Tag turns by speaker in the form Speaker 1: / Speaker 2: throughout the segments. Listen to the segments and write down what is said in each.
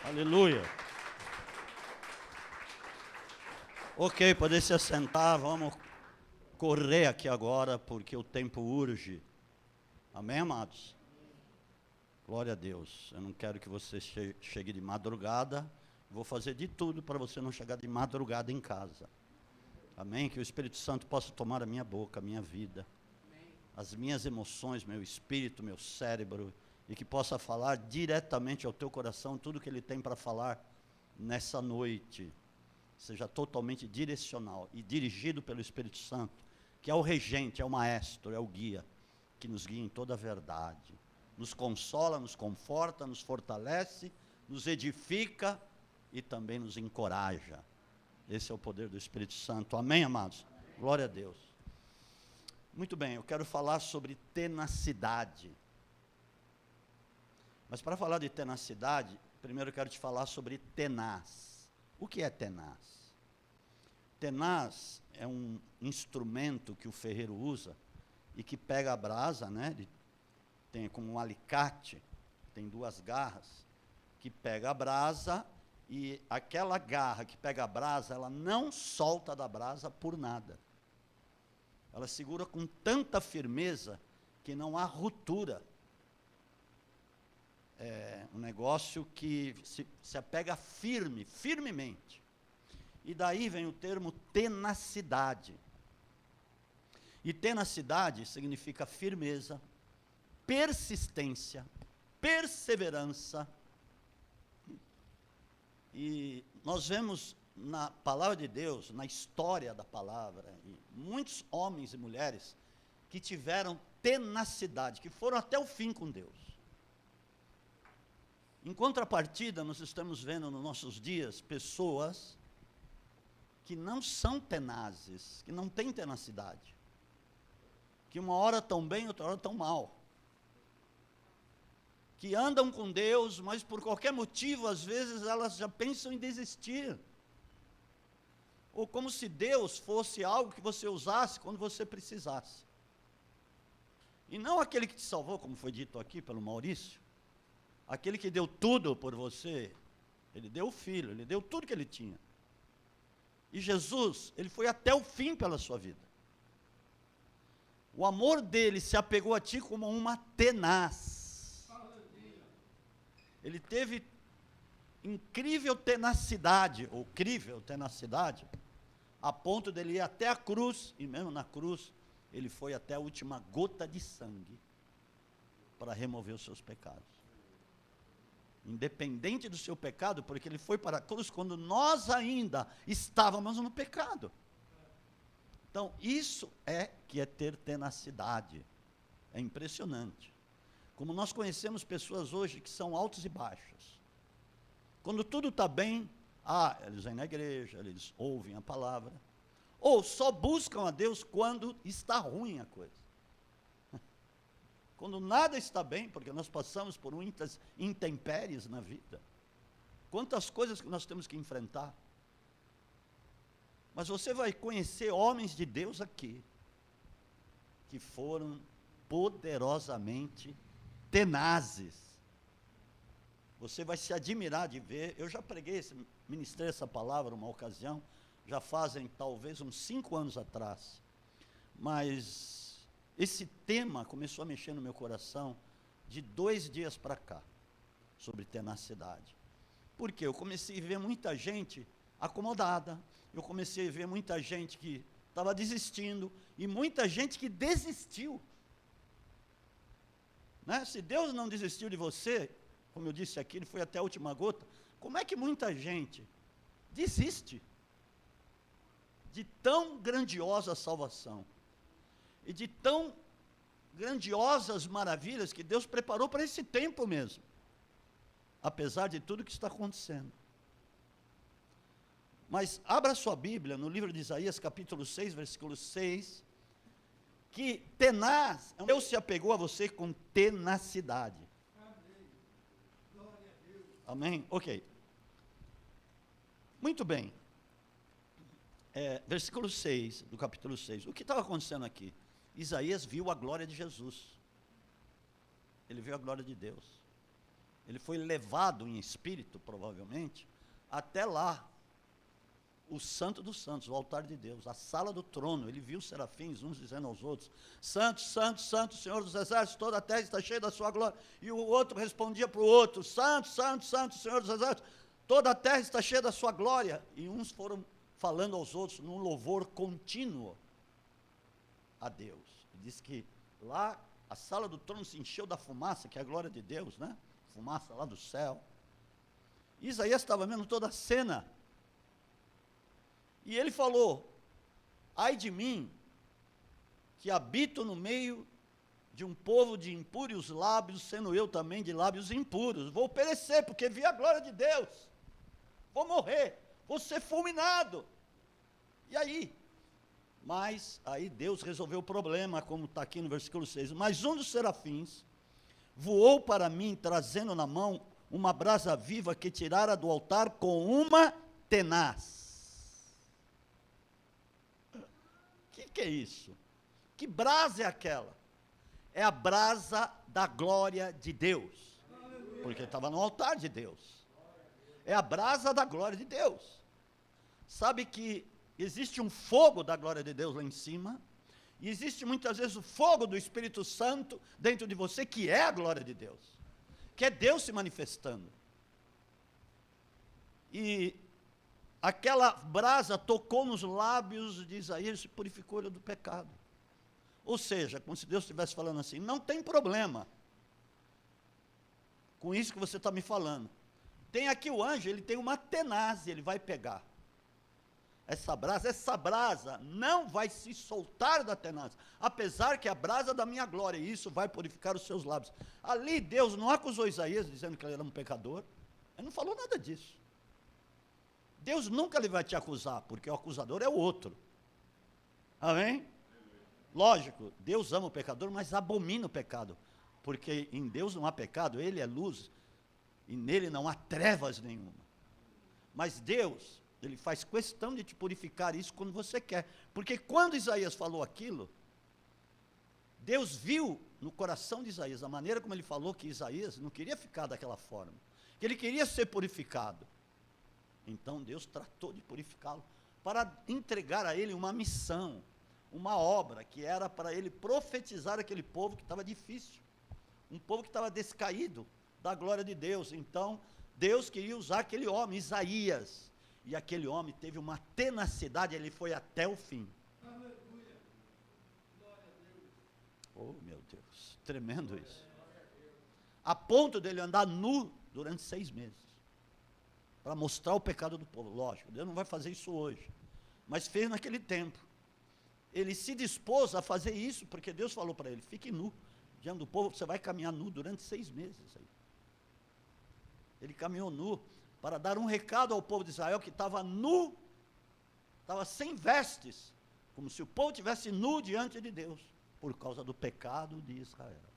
Speaker 1: Aleluia. Ok, poder se assentar, vamos correr aqui agora, porque o tempo urge. Amém, amados? Glória a Deus. Eu não quero que você chegue de madrugada. Vou fazer de tudo para você não chegar de madrugada em casa. Amém? Que o Espírito Santo possa tomar a minha boca, a minha vida, as minhas emoções, meu espírito, meu cérebro, e que possa falar diretamente ao teu coração tudo que Ele tem para falar nessa noite. Seja totalmente direcional e dirigido pelo Espírito Santo, que é o regente, é o maestro, é o guia, que nos guia em toda a verdade. Nos consola, nos conforta, nos fortalece, nos edifica e também nos encoraja. Esse é o poder do Espírito Santo. Amém, amados? Glória a Deus. Muito bem, eu quero falar sobre tenacidade. Mas para falar de tenacidade, primeiro eu quero te falar sobre tenaz. O que é tenaz? Tenaz é um instrumento que o ferreiro usa e que pega a brasa, né? Ele tem como um alicate, tem duas garras, que pega a brasa e aquela garra que pega a brasa, ela não solta da brasa por nada. Ela segura com tanta firmeza que não há ruptura. É um negócio que se apega firmemente. E daí vem o termo tenacidade. E tenacidade significa firmeza, persistência, perseverança. E nós vemos na palavra de Deus, na história da palavra, muitos homens e mulheres que tiveram tenacidade, que foram até o fim com Deus. Em contrapartida, nós estamos vendo nos nossos dias pessoas que não são tenazes, que não têm tenacidade, que uma hora estão bem, outra hora estão mal, que andam com Deus, mas por qualquer motivo, às vezes elas já pensam em desistir, ou como se Deus fosse algo que você usasse quando você precisasse, e não aquele que te salvou, como foi dito aqui pelo Maurício, aquele que deu tudo por você. Ele deu o filho, ele deu tudo que ele tinha. E Jesus, ele foi até o fim pela sua vida. O amor dele se apegou a ti como uma tenaz. Ele teve incrível tenacidade, ou crível tenacidade, a ponto dele ir até a cruz, e mesmo na cruz, ele foi até a última gota de sangue para remover os seus pecados. Independente do seu pecado, porque ele foi para a cruz quando nós ainda estávamos no pecado. Então, isso é que é ter tenacidade. É impressionante. Como nós conhecemos pessoas hoje que são altos e baixos. Quando tudo está bem, eles vêm na igreja, eles ouvem a palavra. Ou só buscam a Deus quando está ruim a coisa. Quando nada está bem, porque nós passamos por muitas intempéries na vida. Quantas coisas que nós temos que enfrentar. Mas você vai conhecer homens de Deus aqui, que foram poderosamente tenazes. Você vai se admirar de ver. Eu já ministrei essa palavra uma ocasião, já fazem talvez uns 5 anos atrás. Mas esse tema começou a mexer no meu coração de 2 dias para cá, sobre tenacidade. Por quê? Eu comecei a ver muita gente acomodada, eu comecei a ver muita gente que estava desistindo, e muita gente que desistiu. Né? Se Deus não desistiu de você, como eu disse aqui, ele foi até a última gota, como é que muita gente desiste de tão grandiosa salvação? E de tão grandiosas maravilhas que Deus preparou para esse tempo mesmo, apesar de tudo que está acontecendo. Mas abra sua Bíblia no livro de Isaías, capítulo 6, versículo 6, que tenaz, Deus se apegou a você com tenacidade. Amém? Ok. Muito bem. Versículo 6, do capítulo 6. O que estava acontecendo aqui? Isaías viu a glória de Jesus. Ele viu a glória de Deus. ele foi levado em espírito, provavelmente, até lá, o Santo dos Santos, o altar de Deus, a sala do trono. Ele viu os serafins, uns dizendo aos outros: Santo, Santo, Santo, Senhor dos exércitos, toda a terra está cheia da sua glória. E o outro respondia para o outro: Santo, Santo, Santo, Senhor dos exércitos, toda a terra está cheia da sua glória. E uns foram falando aos outros num louvor contínuo a Deus. Diz que lá a sala do trono se encheu da fumaça, que é a glória de Deus, né? Fumaça lá do céu. Isaías estava vendo toda a cena. E ele falou: ai de mim, que habito no meio de um povo de impúrios lábios, sendo eu também de lábios impuros. Vou perecer, porque vi a glória de Deus. Vou morrer, vou ser fulminado. E aí? Mas aí Deus resolveu o problema, como está aqui no versículo 6. Mas um dos serafins voou para mim, trazendo na mão uma brasa viva que tirara do altar com uma tenaz. O que é isso? Que brasa é aquela? É a brasa da glória de Deus, porque estava no altar de Deus. É a brasa da glória de Deus. Sabe que existe um fogo da glória de Deus lá em cima, e existe muitas vezes o fogo do Espírito Santo dentro de você, que é a glória de Deus, que é Deus se manifestando. E aquela brasa tocou nos lábios de Isaías e se purificou ele do pecado. Ou seja, como se Deus estivesse falando assim: não tem problema com isso que você está me falando. Tem aqui o anjo, ele tem uma tenaz, ele vai pegar essa brasa não vai se soltar da tenaz, apesar que a brasa da minha glória, e isso vai purificar os seus lábios. Ali Deus não acusou Isaías dizendo que ele era um pecador, ele não falou nada disso. Deus nunca vai te acusar, porque o acusador é o outro. Amém? Lógico, Deus ama o pecador, mas abomina o pecado, porque em Deus não há pecado, Ele é luz, e nele não há trevas nenhuma. Mas Deus, Ele faz questão de te purificar isso quando você quer, porque quando Isaías falou aquilo, Deus viu no coração de Isaías, a maneira como ele falou, que Isaías não queria ficar daquela forma, que ele queria ser purificado. Então Deus tratou de purificá-lo, para entregar a ele uma missão, uma obra, que era para ele profetizar aquele povo que estava difícil, um povo que estava descaído da glória de Deus. Então Deus queria usar aquele homem, Isaías, e aquele homem teve uma tenacidade, ele foi até o fim. Aleluia. Glória a Deus. Oh meu Deus, tremendo isso, a ponto dele andar nu durante 6 meses, para mostrar o pecado do povo. Lógico, Deus não vai fazer isso hoje, mas fez naquele tempo. Ele se dispôs a fazer isso, porque Deus falou para ele: fique nu, diante do povo, você vai caminhar nu durante 6 meses. Aí. Ele caminhou nu, para dar um recado ao povo de Israel, que estava nu, estava sem vestes, como se o povo estivesse nu diante de Deus, por causa do pecado de Israel.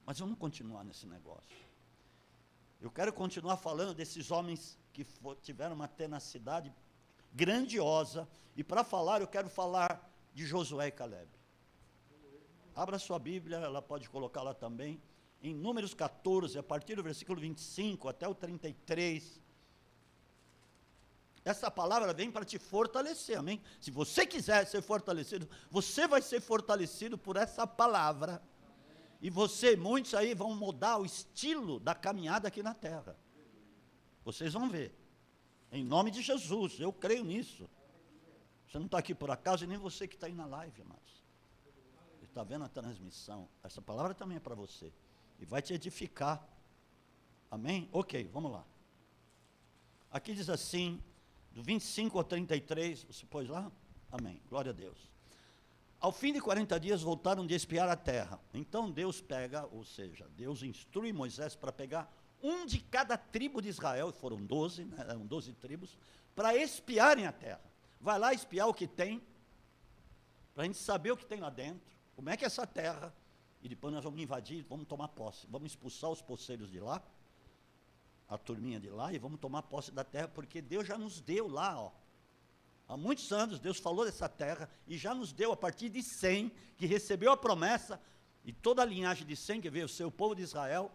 Speaker 1: Mas vamos continuar nesse negócio. Eu quero continuar falando desses homens que tiveram uma tenacidade grandiosa, e para falar, eu quero falar de Josué e Caleb. Abra sua Bíblia, ela pode colocar lá também, em Números 14, a partir do versículo 25 até o 33, essa palavra vem para te fortalecer, amém? Se você quiser ser fortalecido, você vai ser fortalecido por essa palavra, e muitos aí vão mudar o estilo da caminhada aqui na terra, vocês vão ver, em nome de Jesus, eu creio nisso. Você não está aqui por acaso, e nem você que está aí na live, amados, está vendo a transmissão, essa palavra também é para você, e vai te edificar, amém? Ok, vamos lá. Aqui diz assim, do 25 ao 33, você pôs lá? Amém, glória a Deus. Ao fim de 40 dias voltaram de espiar a terra, então Deus pega, ou seja, Deus instrui Moisés para pegar um de cada tribo de Israel, foram 12, né, eram 12 tribos, para espiarem a terra. Vai lá espiar o que tem, para a gente saber o que tem lá dentro, como é que é essa terra, e depois nós vamos invadir, vamos tomar posse, vamos expulsar os poceiros de lá, a turminha de lá, e vamos tomar posse da terra, porque Deus já nos deu lá, ó. Há muitos anos Deus falou dessa terra, e já nos deu a partir de Sem, que recebeu a promessa, e toda a linhagem de Sem, que veio ser o povo de Israel,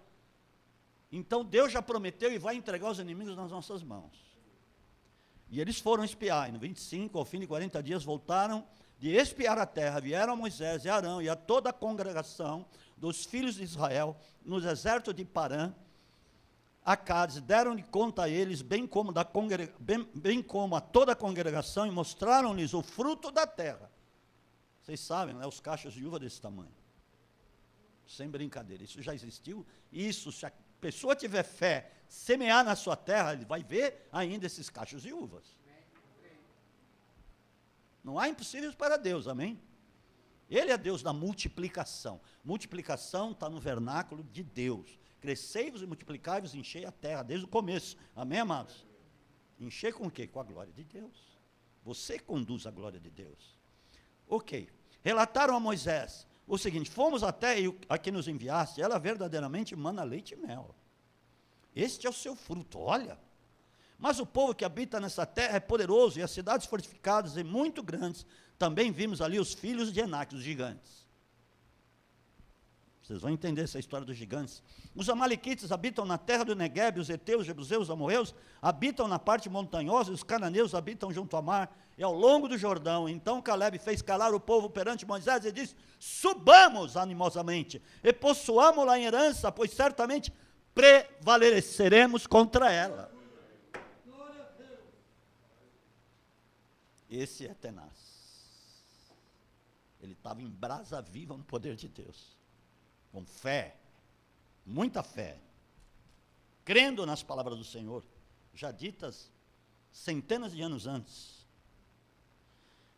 Speaker 1: Então Deus já prometeu e vai entregar os inimigos nas nossas mãos. E eles foram espiar, e no 25, ao fim de 40 dias, voltaram de espiar a terra, vieram a Moisés e Arão e a toda a congregação dos filhos de Israel, no deserto de Parã, a Cádiz, deram-lhe conta a eles, bem como a toda a congregação, e mostraram-lhes o fruto da terra. Vocês sabem, né, os cachos de uva desse tamanho. Sem brincadeira, isso já existiu. Isso, se a pessoa tiver fé, semear na sua terra, ele vai ver ainda esses cachos de uvas. Não há impossíveis para Deus, amém? Ele é Deus da multiplicação. Multiplicação está no vernáculo de Deus. Crescei-vos e multiplicai-vos, enchei a terra, desde o começo. Amém, amados? Encher com o quê? Com a glória de Deus. Você conduz a glória de Deus. Ok. Relataram a Moisés o seguinte: fomos até a que nos enviaste, ela verdadeiramente mana leite e mel. Este é o seu fruto, olha. Mas o povo que habita nessa terra é poderoso, e as cidades fortificadas e muito grandes. Também vimos ali os filhos de Enaque, os gigantes. Vocês vão entender essa história dos gigantes. Os amalequitas habitam na terra do Neguebe, os heteus, os jebuseus, os amorreus, habitam na parte montanhosa, e os cananeus habitam junto ao mar, e ao longo do Jordão. Então Calebe fez calar o povo perante Moisés e disse: subamos animosamente, e possuamo-la em herança, pois certamente prevaleceremos contra ela. Esse é tenaz. Ele estava em brasa viva no poder de Deus. Com fé, muita fé, crendo nas palavras do Senhor, já ditas centenas de anos antes.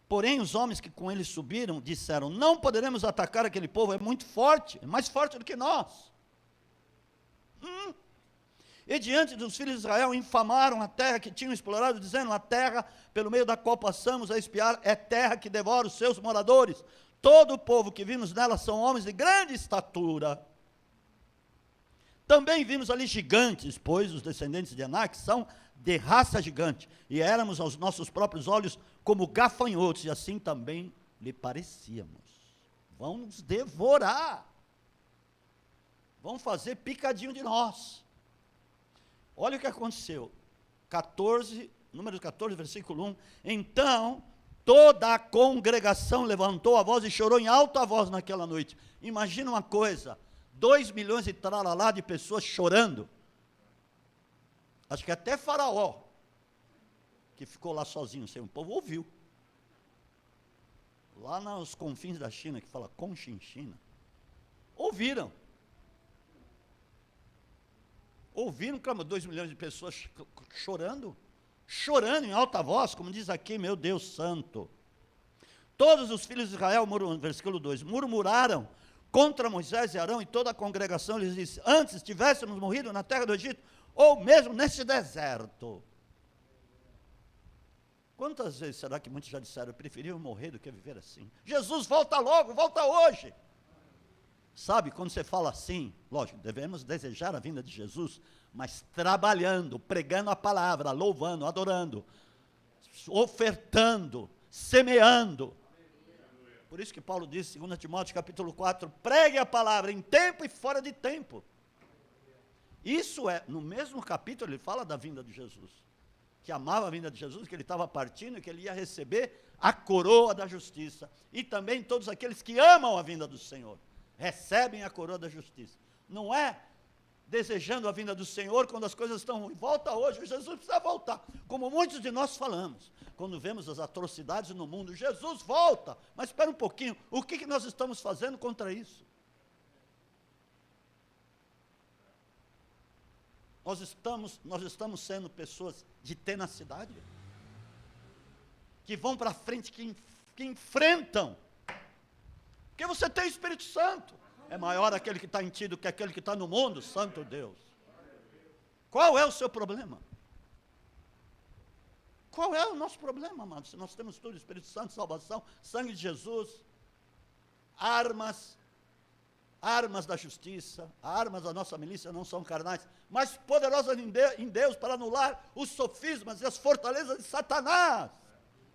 Speaker 1: Porém, os homens que com ele subiram disseram: não poderemos atacar aquele povo, é muito forte, é mais forte do que nós. E diante dos filhos de Israel infamaram a terra que tinham explorado, dizendo: a terra pelo meio da qual passamos a espiar é terra que devora os seus moradores. Todo o povo que vimos nela são homens de grande estatura. Também vimos ali gigantes, pois os descendentes de Enaque são de raça gigante, e éramos aos nossos próprios olhos como gafanhotos, e assim também lhe parecíamos. Vão nos devorar, vão fazer picadinho de nós. Olha o que aconteceu, Números 14, versículo 1, então toda a congregação levantou a voz e chorou em alta voz naquela noite. Imagina uma coisa, 2 milhões e tralalá de pessoas chorando. Acho que até Faraó, que ficou lá sozinho, sem o povo, ouviu. Lá nos confins da China, que fala Conchinchina, ouviram. Ouviram, clama, 2 milhões de pessoas chorando em alta voz, como diz aqui, meu Deus santo. Todos os filhos de Israel, versículo 2, murmuraram contra Moisés e Arão, e toda a congregação lhes disse: antes tivéssemos morrido na terra do Egito, ou mesmo neste deserto. Quantas vezes será que muitos já disseram: eu preferia morrer do que viver assim? Jesus, volta logo, volta hoje. Sabe, quando você fala assim, lógico, devemos desejar a vinda de Jesus, mas trabalhando, pregando a palavra, louvando, adorando, ofertando, semeando. Por isso que Paulo diz, 2 Timóteo capítulo 4, pregue a palavra em tempo e fora de tempo. Isso é, no mesmo capítulo ele fala da vinda de Jesus, que amava a vinda de Jesus, que ele estava partindo e que ele ia receber a coroa da justiça. E também todos aqueles que amam a vinda do Senhor recebem a coroa da justiça. Não é desejando a vinda do Senhor quando as coisas estão ruins. Volta hoje, Jesus precisa voltar. Como muitos de nós falamos, quando vemos as atrocidades no mundo, Jesus volta. Mas espera um pouquinho, o que nós estamos fazendo contra isso? Nós estamos sendo pessoas de tenacidade, que vão para frente, que enfrentam. Porque você tem o Espírito Santo. É maior aquele que está em ti do que aquele que está no mundo, santo Deus. Qual é o seu problema? Qual é o nosso problema, amados? Se nós temos tudo, Espírito Santo, salvação, sangue de Jesus, armas da justiça, armas da nossa milícia não são carnais, mas poderosas em Deus para anular os sofismas e as fortalezas de Satanás.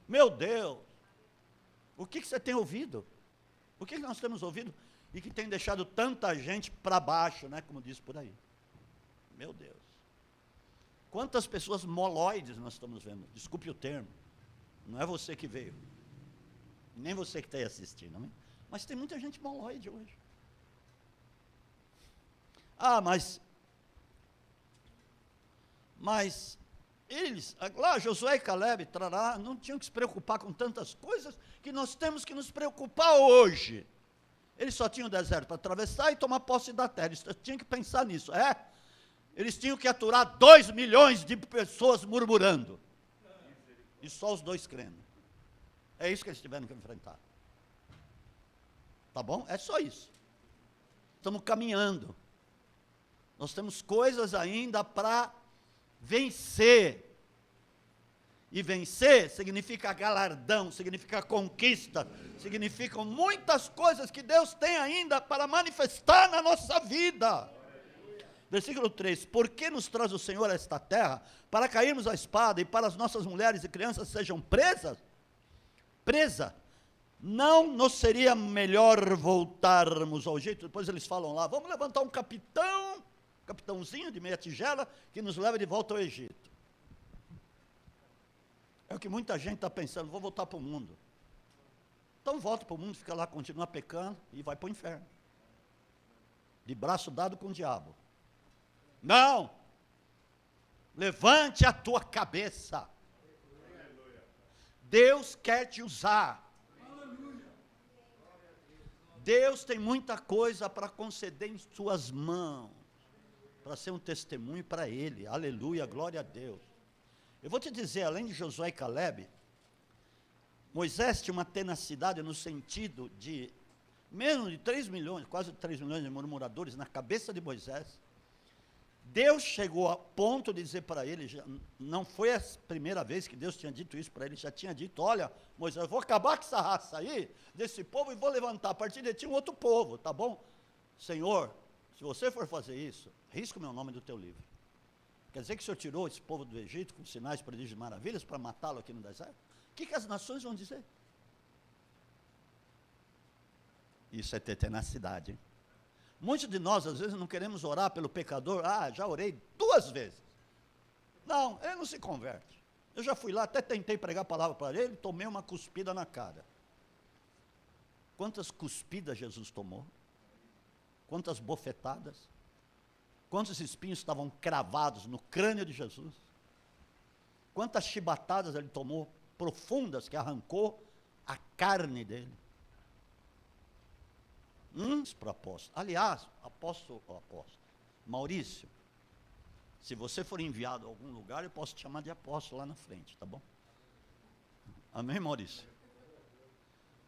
Speaker 1: Meu Deus, o que você tem ouvido? O que nós temos ouvido e que tem deixado tanta gente para baixo, né, como diz por aí? Meu Deus. Quantas pessoas moloides nós estamos vendo? Desculpe o termo. Não é você que veio. Nem você que está aí assistindo. Né? Mas tem muita gente moloide hoje. Ah, mas eles, lá Josué e Caleb, trará, não tinham que se preocupar com tantas coisas que nós temos que nos preocupar hoje. Eles só tinham o deserto para atravessar e tomar posse da terra. Eles tinham que pensar nisso. Eles tinham que aturar 2 milhões de pessoas murmurando. E só os 2 crendo. É isso que eles tiveram que enfrentar. Tá bom? É só isso. Estamos caminhando. Nós temos coisas ainda para vencer. E vencer significa galardão, significa conquista, significam muitas coisas que Deus tem ainda para manifestar na nossa vida. Versículo 3, por que nos traz o Senhor a esta terra? Para cairmos a espada e para as nossas mulheres e crianças sejam presas? Não nos seria melhor voltarmos ao Egito? Depois eles falam lá, vamos levantar um capitãozinho de meia tigela, que nos leva de volta ao Egito. É o que muita gente está pensando, vou voltar para o mundo. Então volta para o mundo, fica lá, continua pecando e vai para o inferno. De braço dado com o diabo. Não! Levante a tua cabeça. Deus quer te usar. Deus tem muita coisa para conceder em suas mãos, para ser um testemunho para Ele. Aleluia, glória a Deus. Eu vou te dizer, além de Josué e Caleb, Moisés tinha uma tenacidade no sentido de, menos de 3 milhões, quase 3 milhões de murmuradores na cabeça de Moisés. Deus chegou a ponto de dizer para ele, não foi a primeira vez que Deus tinha dito isso para ele, já tinha dito, olha, Moisés, eu vou acabar com essa raça aí, desse povo, e vou levantar a partir de ti um outro povo, tá bom? Senhor, se você for fazer isso, risca o meu nome do teu livro. Quer dizer que o Senhor tirou esse povo do Egito com sinais, prodígios e maravilhas para matá-lo aqui no deserto? O que as nações vão dizer? Isso é ter tenacidade, hein? Muitos de nós, às vezes, não queremos orar pelo pecador. Já orei 2 vezes. Não, ele não se converte. Eu já fui lá, até tentei pregar a palavra para ele, tomei uma cuspida na cara. Quantas cuspidas Jesus tomou? Quantas bofetadas? Quantos espinhos estavam cravados no crânio de Jesus? Quantas chibatadas ele tomou, profundas, que arrancou a carne dele? Para o apóstolo. Aliás, apóstolo, Maurício, se você for enviado a algum lugar, eu posso te chamar de apóstolo lá na frente, tá bom? Amém, Maurício?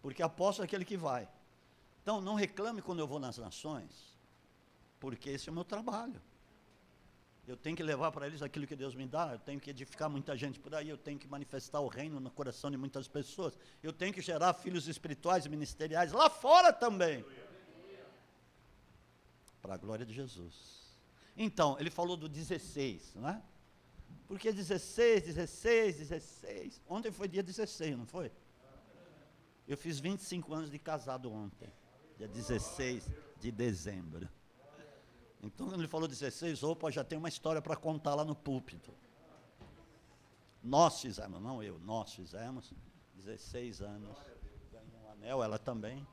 Speaker 1: Porque apóstolo é aquele que vai. Então, não reclame quando eu vou nas nações, porque esse é o meu trabalho. Eu tenho que levar para eles aquilo que Deus me dá, eu tenho que edificar muita gente por aí, eu tenho que manifestar o reino no coração de muitas pessoas, eu tenho que gerar filhos espirituais e ministeriais lá fora também. Para a glória de Jesus. Então, ele falou do 16, não é? Porque 16. Ontem foi dia 16, não foi? Eu fiz 25 anos de casado ontem, dia 16 de dezembro. Então, quando ele falou 16, opa, já tem uma história para contar lá no púlpito. Nós fizemos, não eu, nós fizemos 16 anos. Ganhei um anel, ela também.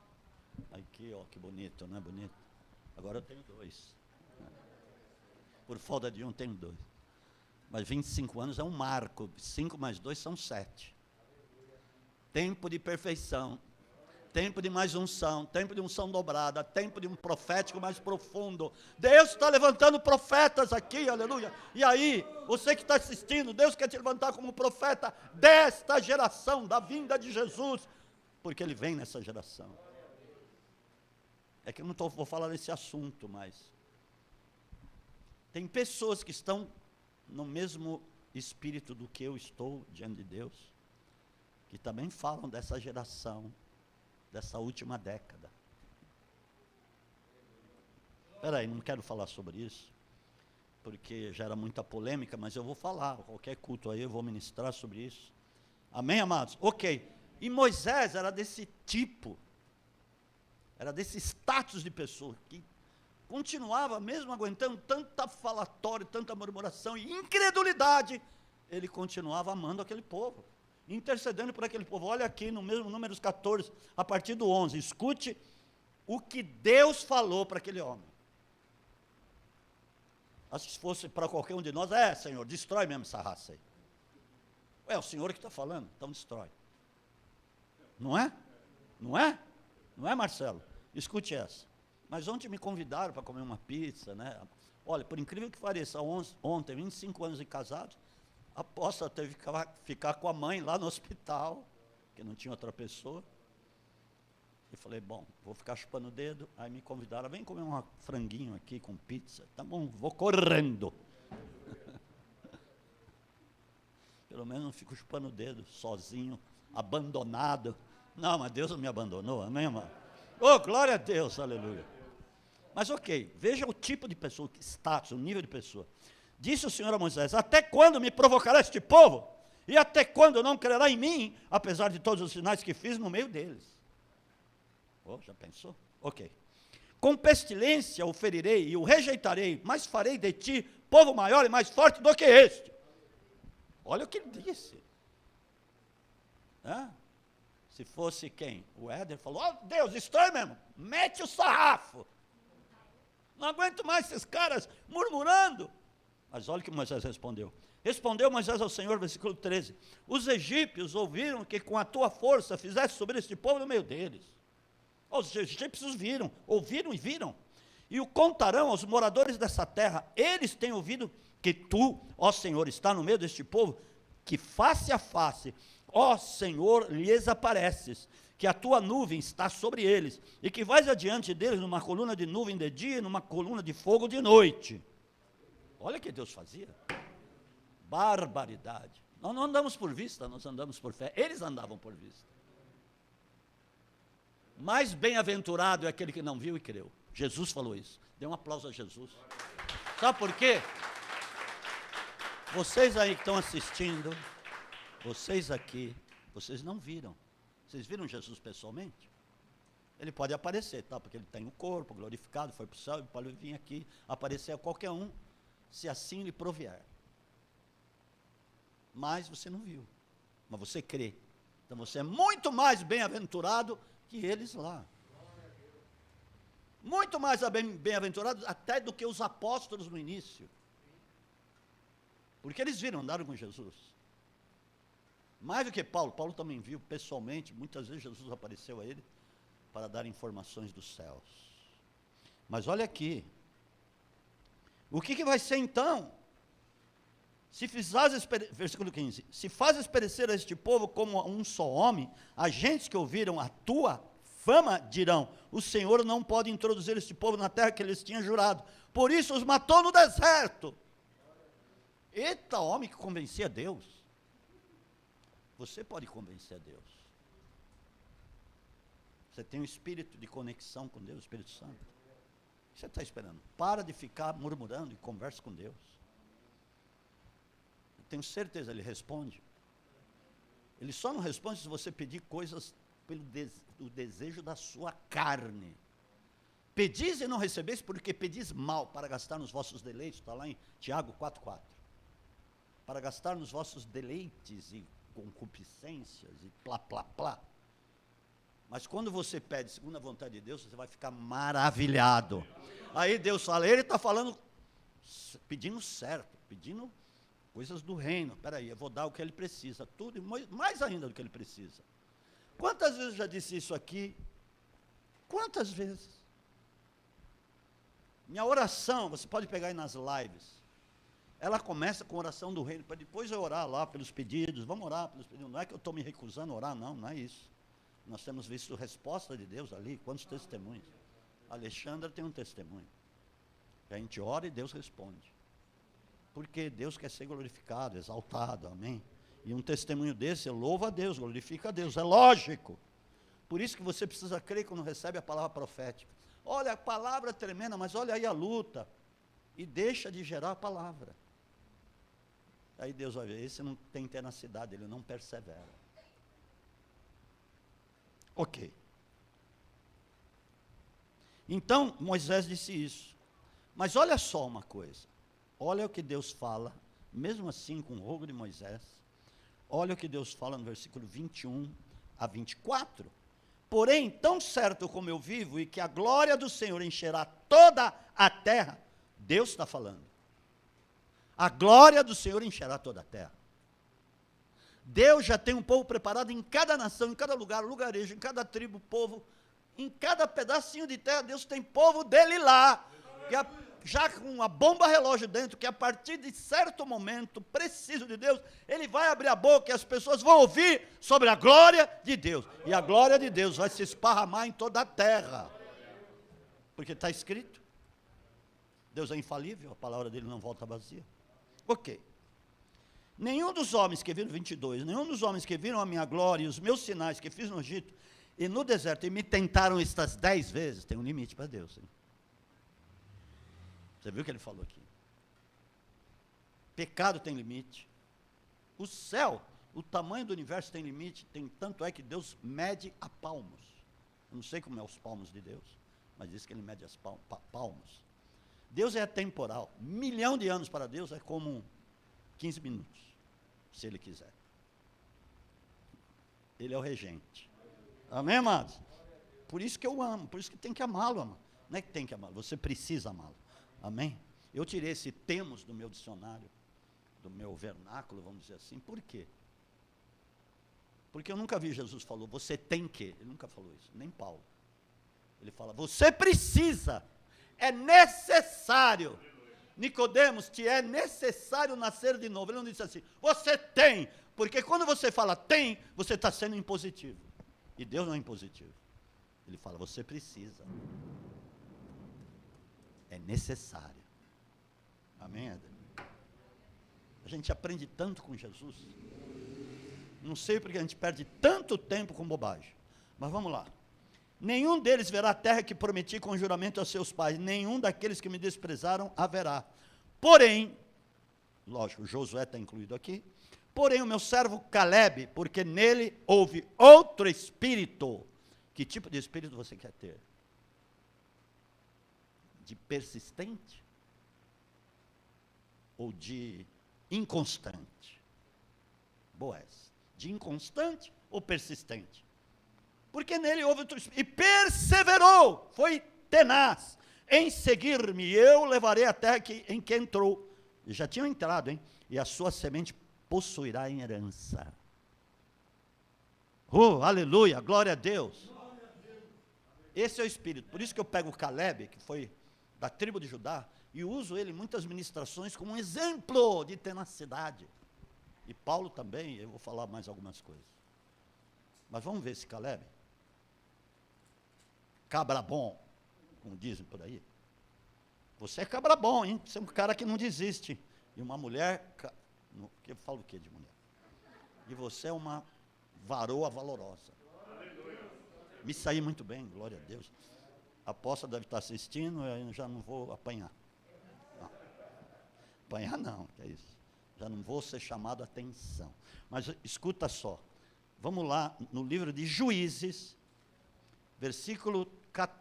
Speaker 1: Aqui, ó, que bonito, não é bonito? Agora eu tenho 2. Por falta de um, tenho 2. Mas 25 anos é um marco. 5 mais 2 são 7. Tempo de perfeição. Tempo de mais unção. Tempo de unção dobrada. Tempo de um profético mais profundo. Deus está levantando profetas aqui, aleluia. E aí, você que está assistindo, Deus quer te levantar como profeta desta geração, da vinda de Jesus. Porque Ele vem nessa geração. É que eu não vou falar desse assunto, mas tem pessoas que estão no mesmo espírito do que eu estou diante de Deus, que também falam dessa geração, dessa última década. Espera aí, não quero falar sobre isso, porque gera muita polêmica, mas eu vou falar, qualquer culto aí eu vou ministrar sobre isso. Amém, amados? Ok. E Moisés era desse tipo, era desse status de pessoa, que continuava, mesmo aguentando tanta falatório, tanta murmuração e incredulidade, ele continuava amando aquele povo, intercedendo por aquele povo. Olha aqui no mesmo Números 14, a partir do 11, escute o que Deus falou para aquele homem. Acho que se fosse para qualquer um de nós, Senhor, destrói mesmo essa raça aí. É o Senhor que está falando, então destrói. Não é? Não é? Não é, Marcelo? Escute essa. Mas ontem me convidaram para comer uma pizza, né? Olha, por incrível que pareça, ontem, 25 anos de casados, a apóstola teve que ficar com a mãe lá no hospital, porque não tinha outra pessoa. Eu falei, bom, vou ficar chupando o dedo. Aí me convidaram, vem comer um franguinho aqui com pizza. Tá bom, vou correndo. Pelo menos não fico chupando o dedo, sozinho, abandonado. Não, mas Deus não me abandonou, amém, irmão? Oh, glória a Deus, aleluia. Mas ok, veja o tipo de pessoa, o status, o nível de pessoa. Disse o Senhor a Moisés, até quando me provocará este povo? E até quando não crerá em mim, apesar de todos os sinais que fiz no meio deles? Oh, já pensou? Ok. Com pestilência o ferirei e o rejeitarei, mas farei de ti povo maior e mais forte do que este. Olha o que ele disse. Se fosse quem? O Éder falou, Deus, destrói mesmo, mete o sarrafo. Não aguento mais esses caras murmurando. Mas olha o que Moisés respondeu. Respondeu Moisés ao Senhor, versículo 13, os egípcios ouviram que com a tua força fizeste subir este povo no meio deles. Os egípcios viram, ouviram e viram. E o contarão aos moradores dessa terra, eles têm ouvido que tu, ó Senhor, está no meio deste povo, que face a face, ó Senhor, lhes apareces, que a tua nuvem está sobre eles, e que vais adiante deles numa coluna de nuvem de dia e numa coluna de fogo de noite. Olha o que Deus fazia. Barbaridade. Nós não andamos por vista, nós andamos por fé. Eles andavam por vista. Mais bem-aventurado é aquele que não viu e creu. Jesus falou isso. Dê um aplauso a Jesus. Sabe por quê? Vocês aí que estão assistindo, vocês aqui, vocês não viram. Vocês viram Jesus pessoalmente? Ele pode aparecer, tá? Porque ele tem o corpo glorificado, foi para o céu, ele pode vir aqui, aparecer a qualquer um, se assim lhe provier. Mas você não viu, mas você crê. Então você é muito mais bem-aventurado que eles lá. Muito mais bem-aventurados até do que os apóstolos no início. Porque eles viram, andaram com Jesus. Mais do que Paulo. Paulo também viu pessoalmente, muitas vezes Jesus apareceu a ele para dar informações dos céus. Mas olha aqui. O que vai ser então? Se fizes, versículo 15, se fazes perecer a este povo como um só homem, as gentes que ouviram a tua fama dirão, o Senhor não pode introduzir este povo na terra que eles tinham jurado, por isso os matou no deserto. Eita, homem que convencia Deus. Você pode convencer a Deus. Você tem um espírito de conexão com Deus, o Espírito Santo. O que você está esperando? Para de ficar murmurando e converse com Deus. Eu tenho certeza, Ele responde. Ele só não responde se você pedir coisas pelo desejo da sua carne. Pedis e não recebeis, porque pedis mal, para gastar nos vossos deleites, está lá em Tiago 4,4. Para gastar nos vossos deleites e concupiscências e plá, plá, plá. Mas quando você pede segundo a vontade de Deus, você vai ficar maravilhado. Aí Deus fala, Ele está falando, pedindo certo, pedindo coisas do reino. Espera aí, eu vou dar o que Ele precisa, tudo, mais ainda do que Ele precisa. Quantas vezes eu já disse isso aqui? Quantas vezes? Minha oração, você pode pegar aí nas lives, ela começa com oração do reino, para depois eu orar lá pelos pedidos, vamos orar pelos pedidos, não é que eu estou me recusando a orar, não é isso. Nós temos visto resposta de Deus ali, quantos testemunhos. Alexandra tem um testemunho, a gente ora e Deus responde, porque Deus quer ser glorificado, exaltado, amém? E um testemunho desse, louva a Deus, glorifica a Deus, é lógico. Por isso que você precisa crer quando recebe a palavra profética. Olha, a palavra é tremenda, mas olha aí a luta. E deixa de gerar a palavra. Aí Deus vai ver, esse não tem tenacidade, ele não persevera. Ok. Então, Moisés disse isso. Mas olha só uma coisa. Olha o que Deus fala, mesmo assim com o rogo de Moisés. Olha o que Deus fala no versículo 21 a 24. Porém, tão certo como eu vivo e que a glória do Senhor encherá toda a terra, Deus está falando. A glória do Senhor encherá toda a terra. Deus já tem um povo preparado em cada nação, em cada lugar, lugarejo, em cada tribo, povo, em cada pedacinho de terra, Deus tem povo dele lá, já com uma bomba relógio dentro, que a partir de certo momento preciso de Deus, ele vai abrir a boca e as pessoas vão ouvir sobre a glória de Deus, e a glória de Deus vai se esparramar em toda a terra, porque está escrito, Deus é infalível, a palavra dele não volta vazia. Ok. Nenhum dos homens que viram, 22, nenhum dos homens que viram a minha glória e os meus sinais que fiz no Egito e no deserto e me tentaram estas 10 vezes, tem um limite para Deus. Hein? Você viu o que ele falou aqui? Pecado tem limite. O céu, o tamanho do universo tem limite, tanto é que Deus mede a palmos. Eu não sei como é os palmos de Deus, mas diz que ele mede as palmos. Deus é atemporal. 1 milhão de anos para Deus é como 15 minutos, se ele quiser. Ele é o regente. Amém, amados? Por isso que eu amo, por isso que tem que amá-lo, amado. Não é que tem que amá-lo, você precisa amá-lo. Amém? Eu tirei esse temos do meu dicionário, do meu vernáculo, vamos dizer assim. Por quê? Porque eu nunca vi Jesus falou, você tem que. Ele nunca falou isso, nem Paulo. Ele fala, você precisa, é necessário. Nicodemos, te é necessário nascer de novo. Ele não disse assim, você tem, porque quando você fala tem, você está sendo impositivo. E Deus não é impositivo. Ele fala, você precisa. É necessário. Amém, Éder? A gente aprende tanto com Jesus. Não sei porque a gente perde tanto tempo com bobagem. Mas vamos lá. Nenhum deles verá a terra que prometi com juramento aos seus pais, nenhum daqueles que me desprezaram haverá. Porém, lógico, Josué está incluído aqui, porém o meu servo Caleb, porque nele houve outro espírito. Que tipo de espírito você quer ter? De persistente? Ou de inconstante? Boaz. De inconstante ou persistente? Porque nele houve outro espírito, e perseverou, foi tenaz, em seguir-me, e eu levarei a terra em que entrou, e já tinham entrado, hein? E a sua semente possuirá em herança. Oh, aleluia, glória a Deus. Esse é o espírito, por isso que eu pego o Caleb, que foi da tribo de Judá, e uso ele em muitas ministrações como um exemplo de tenacidade. E Paulo também, eu vou falar mais algumas coisas. Mas vamos ver esse Caleb. Cabra bom, como dizem por aí. Você é cabra bom, hein? Você é um cara que não desiste. E uma mulher, eu falo o que de mulher? E você é uma varoa valorosa. Me saí muito bem, glória a Deus. A apóstola deve estar assistindo, eu já não vou apanhar. Não. Apanhar não, que é isso. Já não vou ser chamado a atenção. Mas escuta só. Vamos lá, no livro de Juízes,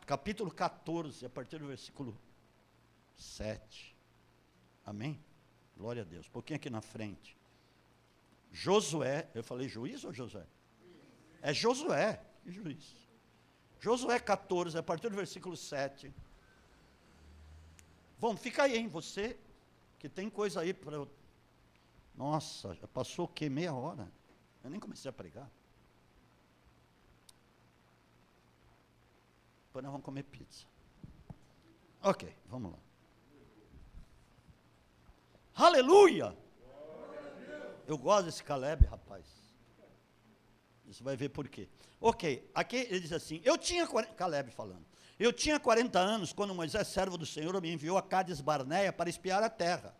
Speaker 1: capítulo 14, a partir do versículo 7. Amém? Glória a Deus. Um pouquinho aqui na frente. Josué, eu falei juiz ou Josué? É Josué, que juiz. Josué 14, a partir do versículo 7. Vamos, fica aí, hein, você, que tem coisa aí para eu... Nossa, já passou o quê? Meia hora? Eu nem comecei a pregar. Depois nós vamos comer pizza. Ok, vamos lá. Aleluia! Eu gosto desse Caleb, rapaz. Você vai ver por quê. Ok, aqui ele diz assim, Caleb falando, eu tinha 40 anos quando Moisés, servo do Senhor, me enviou a Cades Barneia para espiar a terra.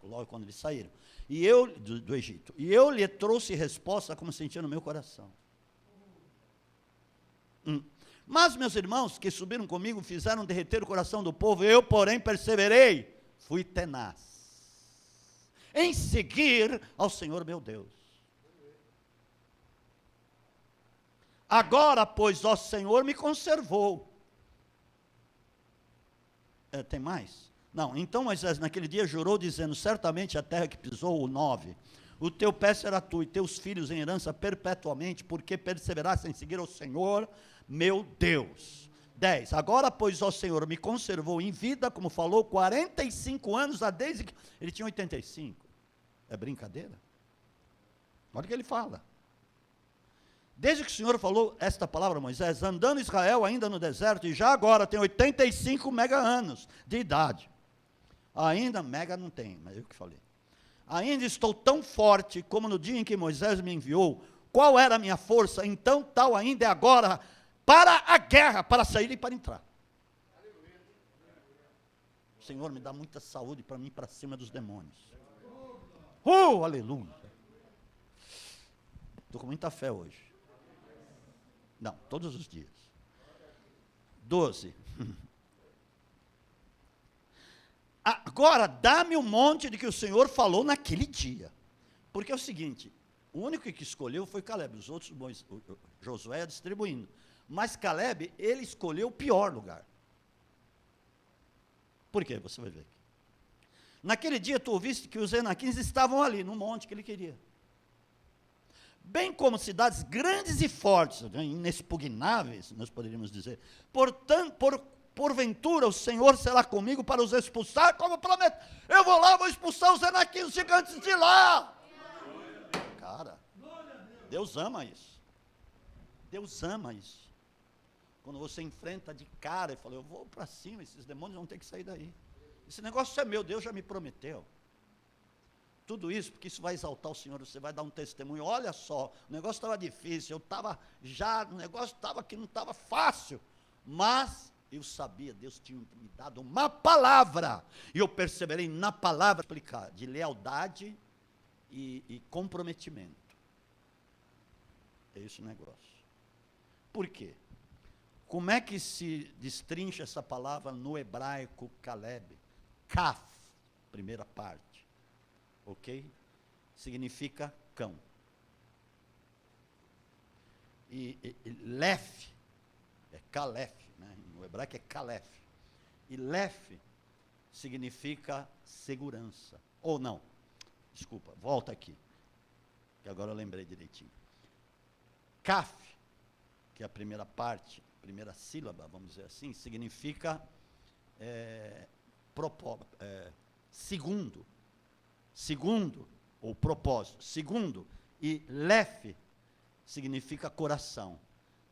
Speaker 1: Logo quando eles saíram. E eu, do Egito. E eu lhe trouxe resposta como sentia no meu coração. Mas meus irmãos que subiram comigo fizeram derreter o coração do povo, eu, porém, perseverei, fui tenaz em seguir ao Senhor meu Deus. Agora, pois, ó Senhor, me conservou. tem mais? Não, então Moisés naquele dia jurou dizendo, certamente a terra que pisou, o 9, o teu pé será tu e teus filhos em herança perpetuamente, porque perseveraste em seguir ao Senhor, meu Deus. 10, agora pois, ó Senhor, me conservou em vida, como falou, 45 anos, desde que ele tinha 85, é brincadeira? Olha o que ele fala. Desde que o Senhor falou esta palavra a Moisés, andando Israel ainda no deserto, e já agora tem 85 mega anos de idade. Ainda, mega não tem, mas eu que falei. Ainda estou tão forte como no dia em que Moisés me enviou. Qual era a minha força? Então tal ainda é agora para a guerra, para sair e para entrar. Senhor, me dá muita saúde para mim para cima dos demônios. Aleluia. Estou com muita fé hoje. Não, todos os dias. 12. Agora, dá-me o monte de que o Senhor falou naquele dia. Porque é o seguinte, o único que escolheu foi Caleb, os outros, Josué ia distribuindo. Mas Caleb, ele escolheu o pior lugar. Por quê? Você vai ver aqui. Naquele dia, tu ouviste que os Enaquins estavam ali, no monte que ele queria. Bem como cidades grandes e fortes, inexpugnáveis, nós poderíamos dizer. Porventura o Senhor será comigo para os expulsar, como promete. Eu vou lá, vou expulsar os Enaquins, os gigantes de lá. Cara, Deus ama isso. Deus ama isso. Quando você enfrenta de cara e fala, eu vou para cima, esses demônios vão ter que sair daí. Esse negócio é meu, Deus já me prometeu. Tudo isso, porque isso vai exaltar o Senhor, você vai dar um testemunho. Olha só, o negócio estava difícil, o negócio estava que não estava fácil, mas eu sabia, Deus tinha me dado uma palavra, e eu perseverei na palavra explicar, de lealdade e comprometimento. É esse o negócio. Por quê? Como é que se destrincha essa palavra no hebraico Caleb? Kaf, primeira parte. Ok? Significa cão. E Lef, é Calef, né? No hebraico é Calef. E Lef significa segurança. Ou não, desculpa, volta aqui, que agora eu lembrei direitinho. Kaf, que é a primeira parte, primeira sílaba, vamos dizer assim, significa segundo, ou propósito, segundo, e lef significa coração,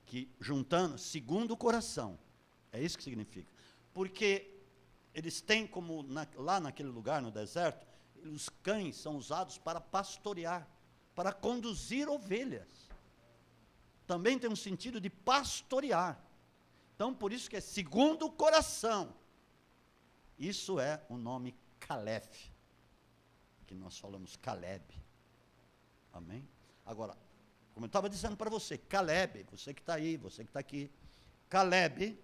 Speaker 1: que juntando, segundo o coração, é isso que significa, porque eles têm como, lá naquele lugar, no deserto, os cães são usados para pastorear, para conduzir ovelhas, também tem um sentido de pastorear, então por isso que é segundo o coração, isso é o nome Calef, que nós falamos Caleb, amém? Agora, como eu estava dizendo para você, Caleb, você que está aí, você que está aqui, Caleb,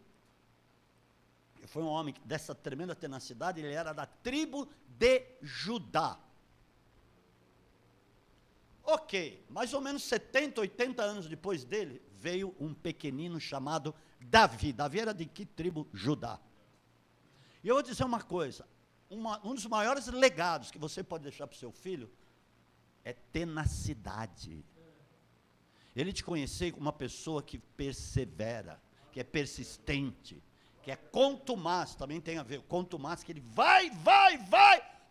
Speaker 1: foi um homem dessa tremenda tenacidade, ele era da tribo de Judá. Ok, mais ou menos 70, 80 anos depois dele, veio um pequenino chamado Davi. Davi era de que tribo? Judá. E eu vou dizer uma coisa, um dos maiores legados que você pode deixar para o seu filho é tenacidade. Ele te conhecer como uma pessoa que persevera, que é persistente, que é contumaz, também tem a ver, contumaz, que ele vai,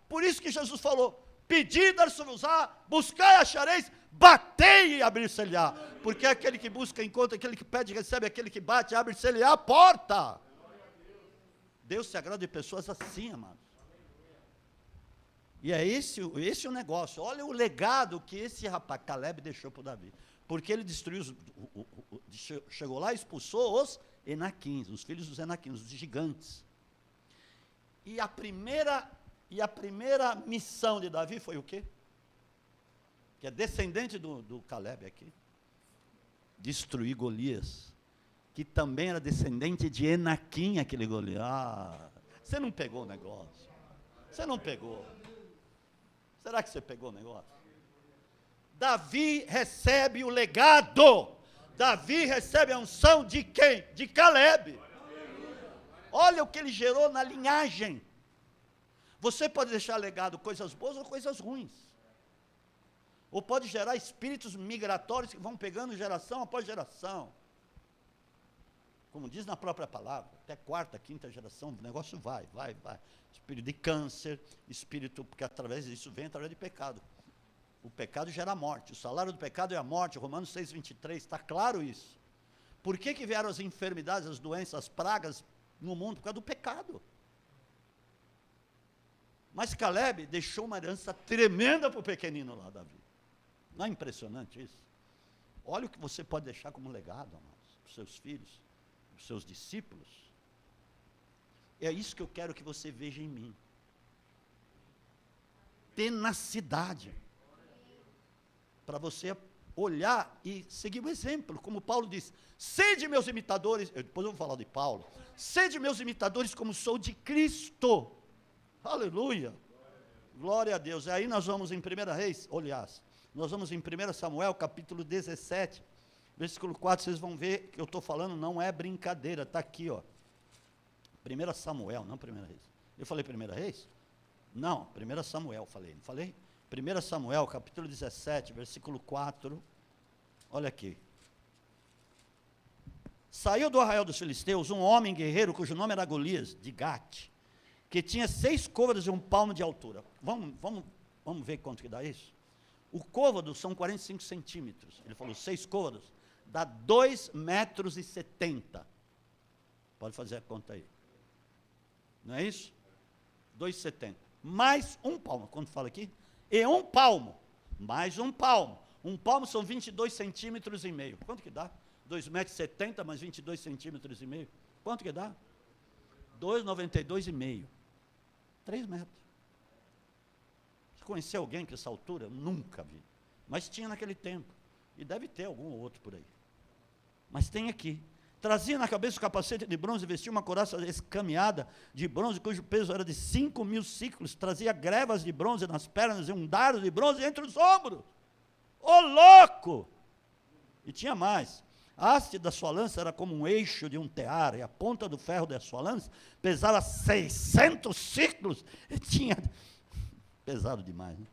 Speaker 1: por isso que Jesus falou, pedi, dar-se-vos-á, buscai, achareis, batei e abrir-se-lhe-á, porque aquele que busca, encontra, aquele que pede, recebe, aquele que bate, abre-se-lhe-á a porta. Deus se agrada de pessoas assim, amados. E é esse o negócio. Olha o legado que esse rapaz, Caleb, deixou para o Davi. Porque ele destruiu, chegou lá e expulsou os Enaquins, os filhos dos Enaquins, os gigantes. E a primeira missão de Davi foi o quê? Que é descendente do Caleb aqui. Destruir Golias. Que também era descendente de Enaquim, aquele Golias. Você não pegou o negócio. Você não pegou. Será que você pegou o negócio? Davi recebe o legado. Davi recebe a unção de quem? De Caleb. Olha o que ele gerou na linhagem. Você pode deixar legado coisas boas ou coisas ruins. Ou pode gerar espíritos migratórios que vão pegando geração após geração. Como diz na própria palavra, até quarta, quinta geração, o negócio vai. Espírito de câncer, espírito, porque através disso vem através de pecado. O pecado gera morte, o salário do pecado é a morte, Romanos 6,23, está claro isso. Por que vieram as enfermidades, as doenças, as pragas no mundo? Por causa do pecado. Mas Caleb deixou uma herança tremenda para o pequenino lá, Davi. Não é impressionante isso? Olha o que você pode deixar como legado, amados, para os seus filhos, para os seus discípulos. É isso que eu quero que você veja em mim. Tenacidade. Para você olhar e seguir o exemplo, como Paulo diz, sede meus imitadores, depois eu vou falar de Paulo, sede meus imitadores como sou de Cristo. Aleluia, glória a Deus. E aí nós vamos em 1 Reis, aliás, nós vamos em 1 Samuel, capítulo 17, versículo 4, vocês vão ver que eu estou falando, não é brincadeira, está aqui, ó. 1 Samuel, não 1 Reis. Eu falei 1 Reis? Não, 1 Samuel falei, não falei? 1 Samuel, capítulo 17, versículo 4, olha aqui. Saiu do arraial dos filisteus um homem guerreiro, cujo nome era Golias, de Gate, que tinha 6 côvados e 1 palmo de altura. Vamos ver quanto que dá isso? O côvado são 45 centímetros. Ele falou 6 côvados, dá 2,70 metros. Pode fazer a conta aí. Não é isso? 2,70. Mais 1 palmo, quando fala aqui? E 1 palmo, mais 1 palmo. 1 palmo são 22 centímetros e meio. Quanto que dá? 2,70 metros mais 22 centímetros e meio. Quanto que dá? 2,92 e meio. 3 metros. Você conheceu alguém com essa altura? Nunca vi. Mas tinha naquele tempo. E deve ter algum ou outro por aí. Mas tem aqui. Trazia na cabeça o capacete de bronze, vestia uma couraça escameada de bronze, cujo peso era de 5.000 ciclos, trazia grevas de bronze nas pernas e um dardo de bronze entre os ombros. Ô louco! E tinha mais. A haste da sua lança era como um eixo de um tear, e a ponta do ferro da sua lança pesava 600 ciclos. E tinha... Pesado demais, né?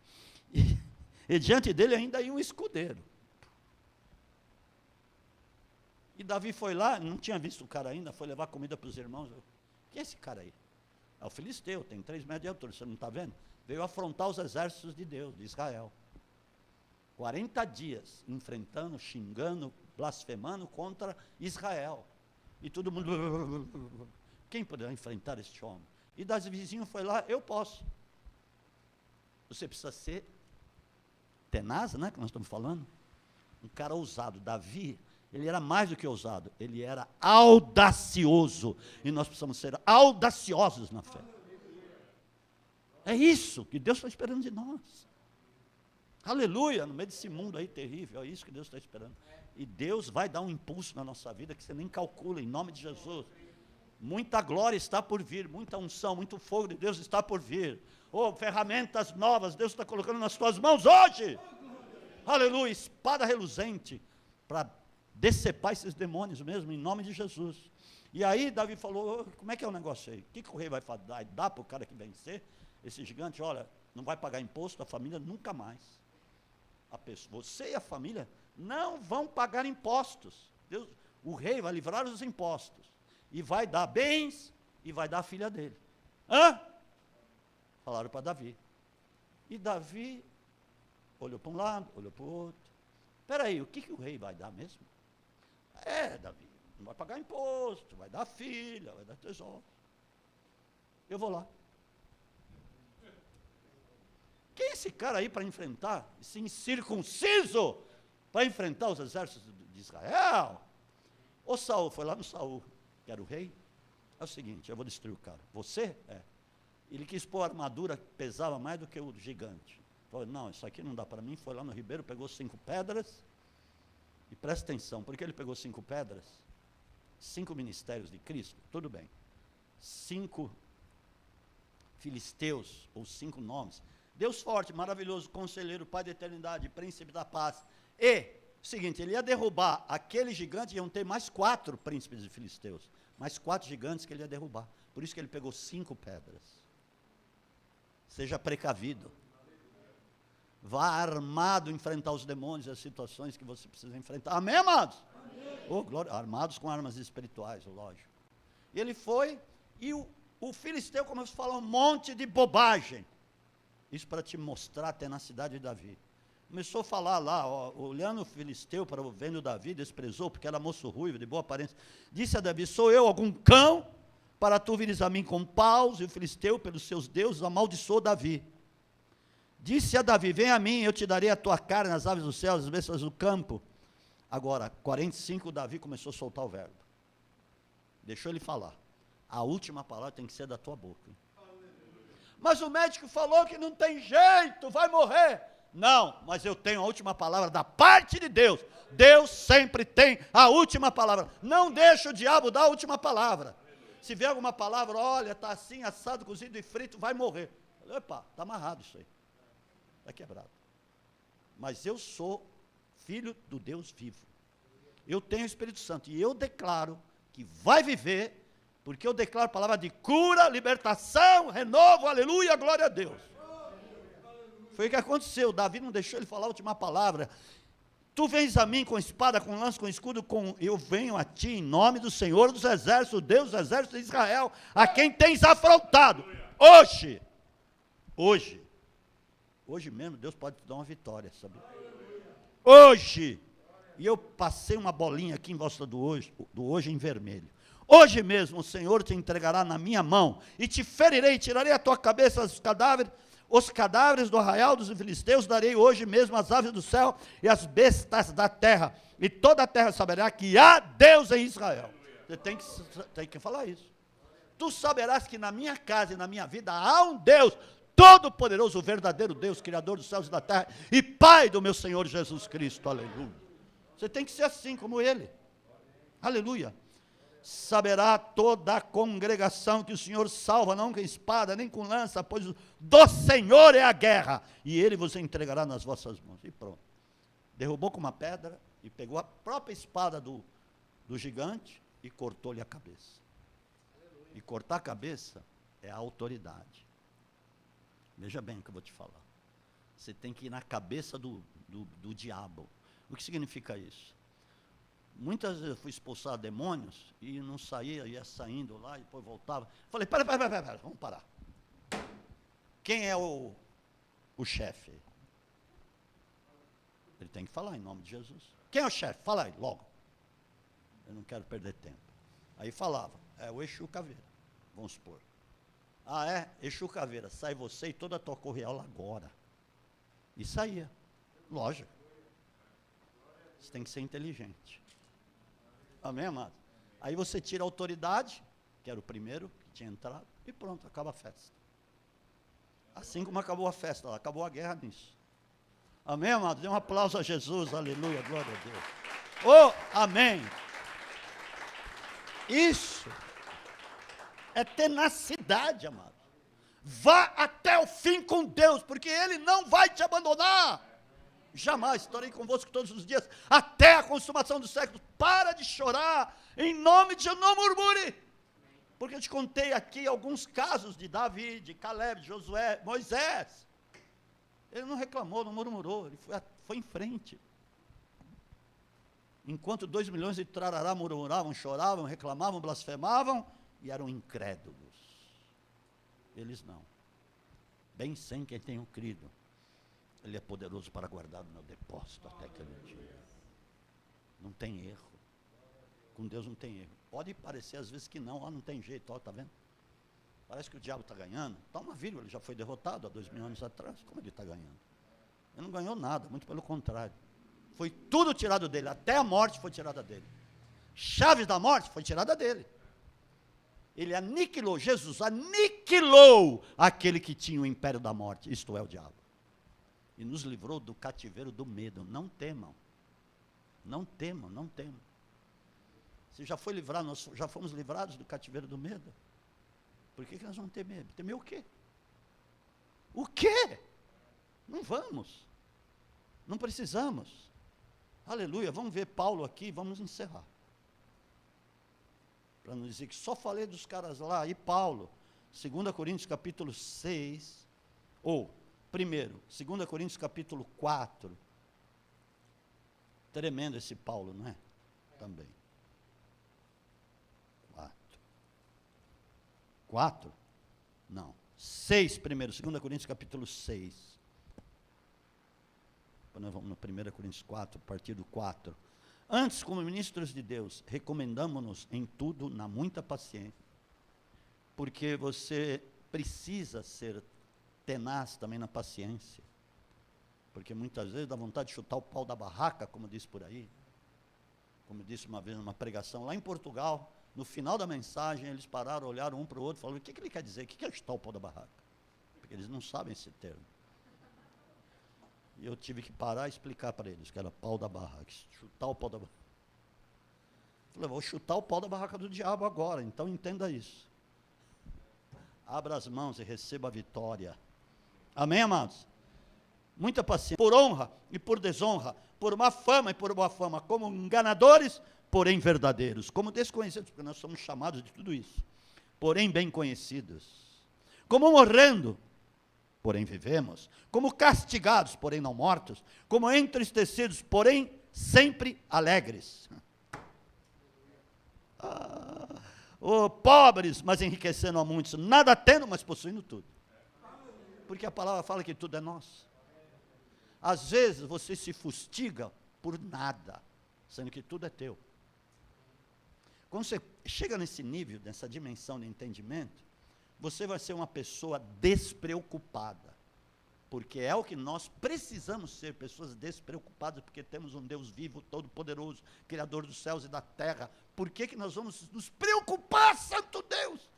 Speaker 1: E diante dele ainda ia um escudeiro. E Davi foi lá, não tinha visto o cara ainda, foi levar comida para os irmãos. Quem é esse cara aí? É o filisteu, tem 3 metros de altura, você não está vendo? Veio afrontar os exércitos de Deus, de Israel. 40 dias, enfrentando, xingando, blasfemando contra Israel. E todo mundo, quem poderá enfrentar este homem? E das vizinhos foi lá, eu posso. Você precisa ser tenaz, né, que nós estamos falando? Um cara ousado. Davi, ele era mais do que ousado, ele era audacioso. E nós precisamos ser audaciosos na fé. É isso que Deus está esperando de nós. Aleluia, no meio desse mundo aí terrível, é isso que Deus está esperando. E Deus vai dar um impulso na nossa vida que você nem calcula, em nome de Jesus. Muita glória está por vir, muita unção, muito fogo de Deus está por vir. Oh, ferramentas novas, Deus está colocando nas tuas mãos hoje. Aleluia, espada reluzente, para decepar esses demônios mesmo, em nome de Jesus. E aí Davi falou, oh, como é que é o negócio aí? O que o rei vai dar? Dá para o cara que vencer? Esse gigante, olha, não vai pagar imposto, a família nunca mais. A pessoa, você e a família não vão pagar impostos. Deus, o rei vai livrar os impostos. E vai dar bens, e vai dar a filha dele. Hã? Falaram para Davi. E Davi olhou para um lado, olhou para o outro. Espera aí, o que o rei vai dar mesmo? Davi, não vai pagar imposto, vai dar a filha, vai dar tesouro. Eu vou lá. Quem é esse cara aí para enfrentar, esse incircunciso, para enfrentar os exércitos de Israel? O Saul, foi lá no Saul, que era o rei. É o seguinte, eu vou destruir o cara. Você? Ele quis pôr a armadura que pesava mais do que o gigante. Falou, não, isso aqui não dá para mim. Foi lá no ribeiro, pegou 5 pedras. E presta atenção, porque ele pegou 5 pedras? 5 ministérios de Cristo, tudo bem. 5 filisteus, ou 5 nomes. Deus forte, maravilhoso, conselheiro, Pai da eternidade, príncipe da paz. E, seguinte, ele ia derrubar aquele gigante, iam ter mais 4 príncipes de filisteus. mais 4 gigantes que ele ia derrubar. Por isso que ele pegou 5 pedras. Seja precavido. Vá armado enfrentar os demônios e as situações que você precisa enfrentar. Amém, amados? Amém. Oh, glória. Armados com armas espirituais, lógico. E ele foi, e o filisteu começou a falar um monte de bobagem. Isso para te mostrar a tenacidade de Davi. Começou a falar lá, ó, olhando o filisteu, para vendo Davi, desprezou, porque era moço ruivo, de boa aparência. Disse a Davi: sou eu algum cão, para tu vires a mim com paus? E o filisteu, pelos seus deuses, amaldiçoou Davi. Disse a Davi: vem a mim, eu te darei a tua carne, as aves dos céus, as bestas do campo. Agora, 45, Davi começou a soltar o verbo. Deixou ele falar. A última palavra tem que ser da tua boca. Mas o médico falou que não tem jeito, vai morrer. Não, mas eu tenho a última palavra da parte de Deus. Deus sempre tem a última palavra. Não deixa o diabo dar a última palavra. Se vier alguma palavra, olha, está assim, assado, cozido e frito, vai morrer. Opa, está amarrado isso aí. Está quebrado. Mas eu sou filho do Deus vivo. Eu tenho o Espírito Santo e eu declaro que vai viver, porque eu declaro a palavra de cura, libertação, renovo, aleluia, glória a Deus. Foi o que aconteceu. Davi não deixou ele falar a última palavra. Tu vens a mim com espada, com lança, com escudo, eu venho a ti em nome do Senhor dos exércitos, Deus dos exércitos de Israel, a quem tens afrontado. Hoje mesmo Deus pode te dar uma vitória, sabe? Hoje. E eu passei uma bolinha aqui em volta do hoje em vermelho. Hoje mesmo o Senhor te entregará na minha mão, e te ferirei, tirarei a tua cabeça os cadáveres do arraial dos filisteus, darei hoje mesmo as aves do céu e as bestas da terra, e toda a terra saberá que há Deus em Israel. Você tem que falar isso. Tu saberás que na minha casa e na minha vida há um Deus todo-poderoso, o verdadeiro Deus, Criador dos céus e da terra, e Pai do meu Senhor Jesus Cristo, aleluia. Você tem que ser assim como Ele, aleluia. Saberá toda a congregação que o Senhor salva, não com espada, nem com lança, pois do Senhor é a guerra, e Ele vos entregará nas vossas mãos. E pronto. Derrubou com uma pedra, e pegou a própria espada do gigante, e cortou-lhe a cabeça. E cortar a cabeça é a autoridade. Veja bem o que eu vou te falar. Você tem que ir na cabeça do diabo. O que significa isso? Muitas vezes eu fui expulsar demônios e não saía, ia saindo lá e depois voltava. Falei, pera, vamos parar. Quem é o chefe? Ele tem que falar em nome de Jesus. Quem é o chefe? Fala aí, logo. Eu não quero perder tempo. Aí falava, é o Exu Caveira, vamos supor. Ah, é? Exu Caveira, sai você e toda a tua correola agora. E saía, lógico. Você tem que ser inteligente. Amém, amado? Aí você tira a autoridade, que era o primeiro que tinha entrado, e pronto, acaba a festa. Assim como acabou a festa, acabou a guerra nisso. Amém, amado? Dê um aplauso a Jesus, aleluia, glória a Deus. Oh, amém. Isso é tenacidade, amado. Vá até o fim com Deus, porque Ele não vai te abandonar. Jamais estarei convosco todos os dias, até a consumação dos séculos. Para de chorar, em nome de Jesus, não murmure. Porque eu te contei aqui alguns casos de Davi, de Caleb, de Josué, Moisés. Ele não reclamou, não murmurou, ele foi em frente. Enquanto 2 milhões de trarará murmuravam, choravam, reclamavam, blasfemavam, e eram incrédulos. Eles não. Bem sem quem tenham crido. Ele é poderoso para guardar no meu depósito até aquele dia. Não tem erro. Com Deus não tem erro. Pode parecer às vezes que não, ó, não tem jeito, ó, tá vendo? Parece que o diabo está ganhando. Toma vírgula, ele já foi derrotado há 2000 anos atrás. Como ele está ganhando? Ele não ganhou nada, muito pelo contrário. Foi tudo tirado dele, até a morte foi tirada dele. Chaves da morte foi tirada dele. Ele aniquilou, Jesus aniquilou aquele que tinha o império da morte, isto é, o diabo. E nos livrou do cativeiro do medo. Não temam. Não temam, não temam. Você já foi livrado, nós já fomos livrados do cativeiro do medo. Por que nós vamos ter medo? Temer o quê? O quê? Não vamos. Não precisamos. Aleluia. Vamos ver Paulo aqui, vamos encerrar. para não dizer que só falei dos caras lá, e Paulo, 2 Coríntios capítulo 6, ou, primeiro, 2 Coríntios capítulo 4, tremendo esse Paulo, não é? Também. 4? Não. 6 primeiro, 2 Coríntios capítulo 6. Nós vamos no 1 Coríntios 4, a partir do 4. Antes, como ministros de Deus, recomendamos-nos em tudo, na muita paciência, porque você precisa ser tenaz também na paciência, porque muitas vezes dá vontade de chutar o pau da barraca, como diz por aí, como eu disse uma vez numa pregação lá em Portugal. No final da mensagem, eles pararam, olharam um para o outro e falaram: o que ele quer dizer? O que é chutar o pau da barraca? Porque eles não sabem esse termo. E eu tive que parar e explicar para eles que era pau da barraca, chutar o pau da barraca. Eu falei: vou chutar o pau da barraca do diabo agora, então entenda isso. Abra as mãos e receba a vitória. Amém, amados? Muita paciência, por honra e por desonra, por má fama e por boa fama, como enganadores, porém verdadeiros, como desconhecidos, porque nós somos chamados de tudo isso, porém bem conhecidos, como morrendo, porém vivemos, como castigados, porém não mortos, como entristecidos, porém sempre alegres, pobres, mas enriquecendo a muitos, nada tendo, mas possuindo tudo, porque a palavra fala que tudo é nosso. Às vezes você se fustiga por nada, sendo que tudo é teu. Quando você chega nesse nível, nessa dimensão de entendimento, você vai ser uma pessoa despreocupada, porque é o que nós precisamos ser, pessoas despreocupadas, porque temos um Deus vivo, todo-poderoso, Criador dos céus e da terra. Por que nós vamos nos preocupar, santo Deus?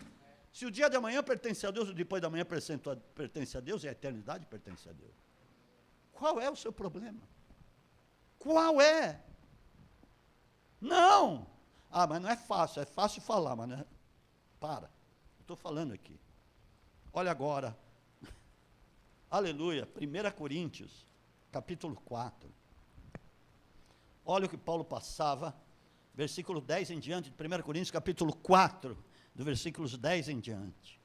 Speaker 1: Se o dia de amanhã pertence a Deus, o depois da manhã pertence a Deus, e a eternidade pertence a Deus. Qual é o seu problema? Qual é? Não! Mas não é fácil falar, mas não é. Para, estou falando aqui. Olha agora, aleluia, 1 Coríntios, capítulo 4. Olha o que Paulo passava, versículo 10 em diante, de 1 Coríntios, capítulo 4, do versículos 10 em diante.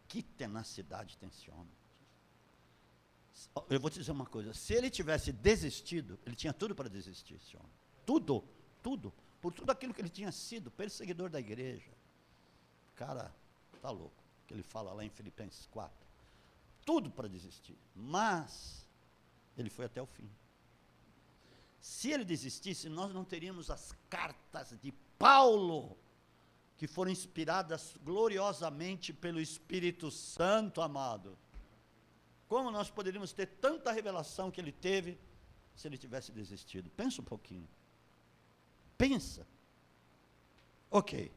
Speaker 1: Que tenacidade tem esse homem. Eu vou te dizer uma coisa, se ele tivesse desistido, ele tinha tudo para desistir, esse homem. Tudo, por tudo aquilo que ele tinha sido, perseguidor da igreja. Cara, tá louco, que ele fala lá em Filipenses 4. Tudo para desistir, mas ele foi até o fim. Se ele desistisse, nós não teríamos as cartas de Paulo, que foram inspiradas gloriosamente pelo Espírito Santo, amado. Como nós poderíamos ter tanta revelação que ele teve, se ele tivesse desistido? Pensa um pouquinho. Pensa. Ok,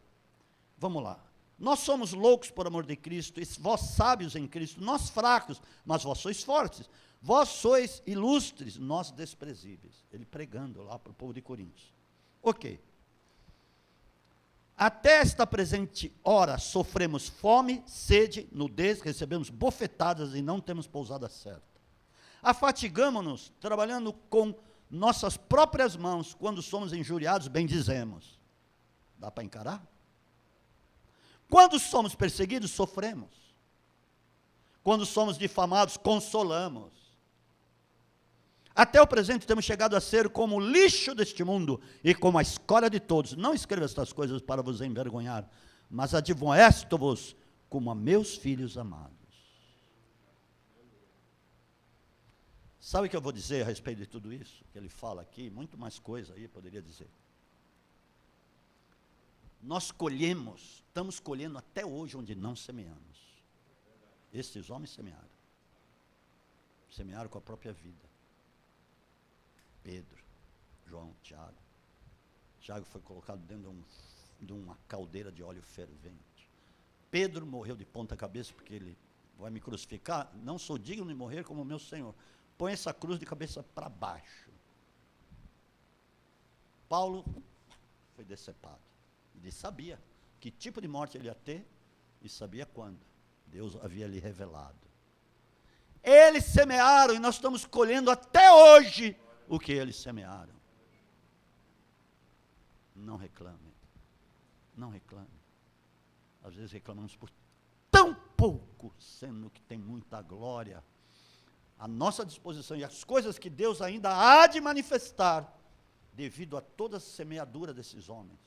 Speaker 1: vamos lá. Nós somos loucos por amor de Cristo, vós sábios em Cristo, nós fracos, mas vós sois fortes. Vós sois ilustres, nós desprezíveis. Ele pregando lá para o povo de Coríntios. Ok. Até esta presente hora sofremos fome, sede, nudez, recebemos bofetadas e não temos pousada certa. Afatigamo-nos trabalhando com nossas próprias mãos, quando somos injuriados, bendizemos. Dá para encarar? Quando somos perseguidos, sofremos. Quando somos difamados, consolamos. Até o presente temos chegado a ser como o lixo deste mundo e como a escória de todos. Não escreva estas coisas para vos envergonhar, mas admoesto-vos como a meus filhos amados. Sabe o que eu vou dizer a respeito de tudo isso? Que ele fala aqui, muito mais coisa aí, poderia dizer. Nós colhemos, estamos colhendo até hoje onde não semeamos. Esses homens semearam. Semearam com a própria vida. Pedro, João, Tiago. Tiago foi colocado dentro de uma caldeira de óleo fervente. Pedro morreu de ponta cabeça, porque ele vai me crucificar. Não sou digno de morrer como o meu Senhor. Põe essa cruz de cabeça para baixo. Paulo foi decepado. Ele sabia que tipo de morte ele ia ter e sabia quando. Deus havia lhe revelado. Eles semearam e nós estamos colhendo até hoje o que eles semearam. Não reclamem. Não reclame. Às vezes reclamamos por tão pouco, sendo que tem muita glória à nossa disposição e as coisas que Deus ainda há de manifestar, devido a toda a semeadura desses homens.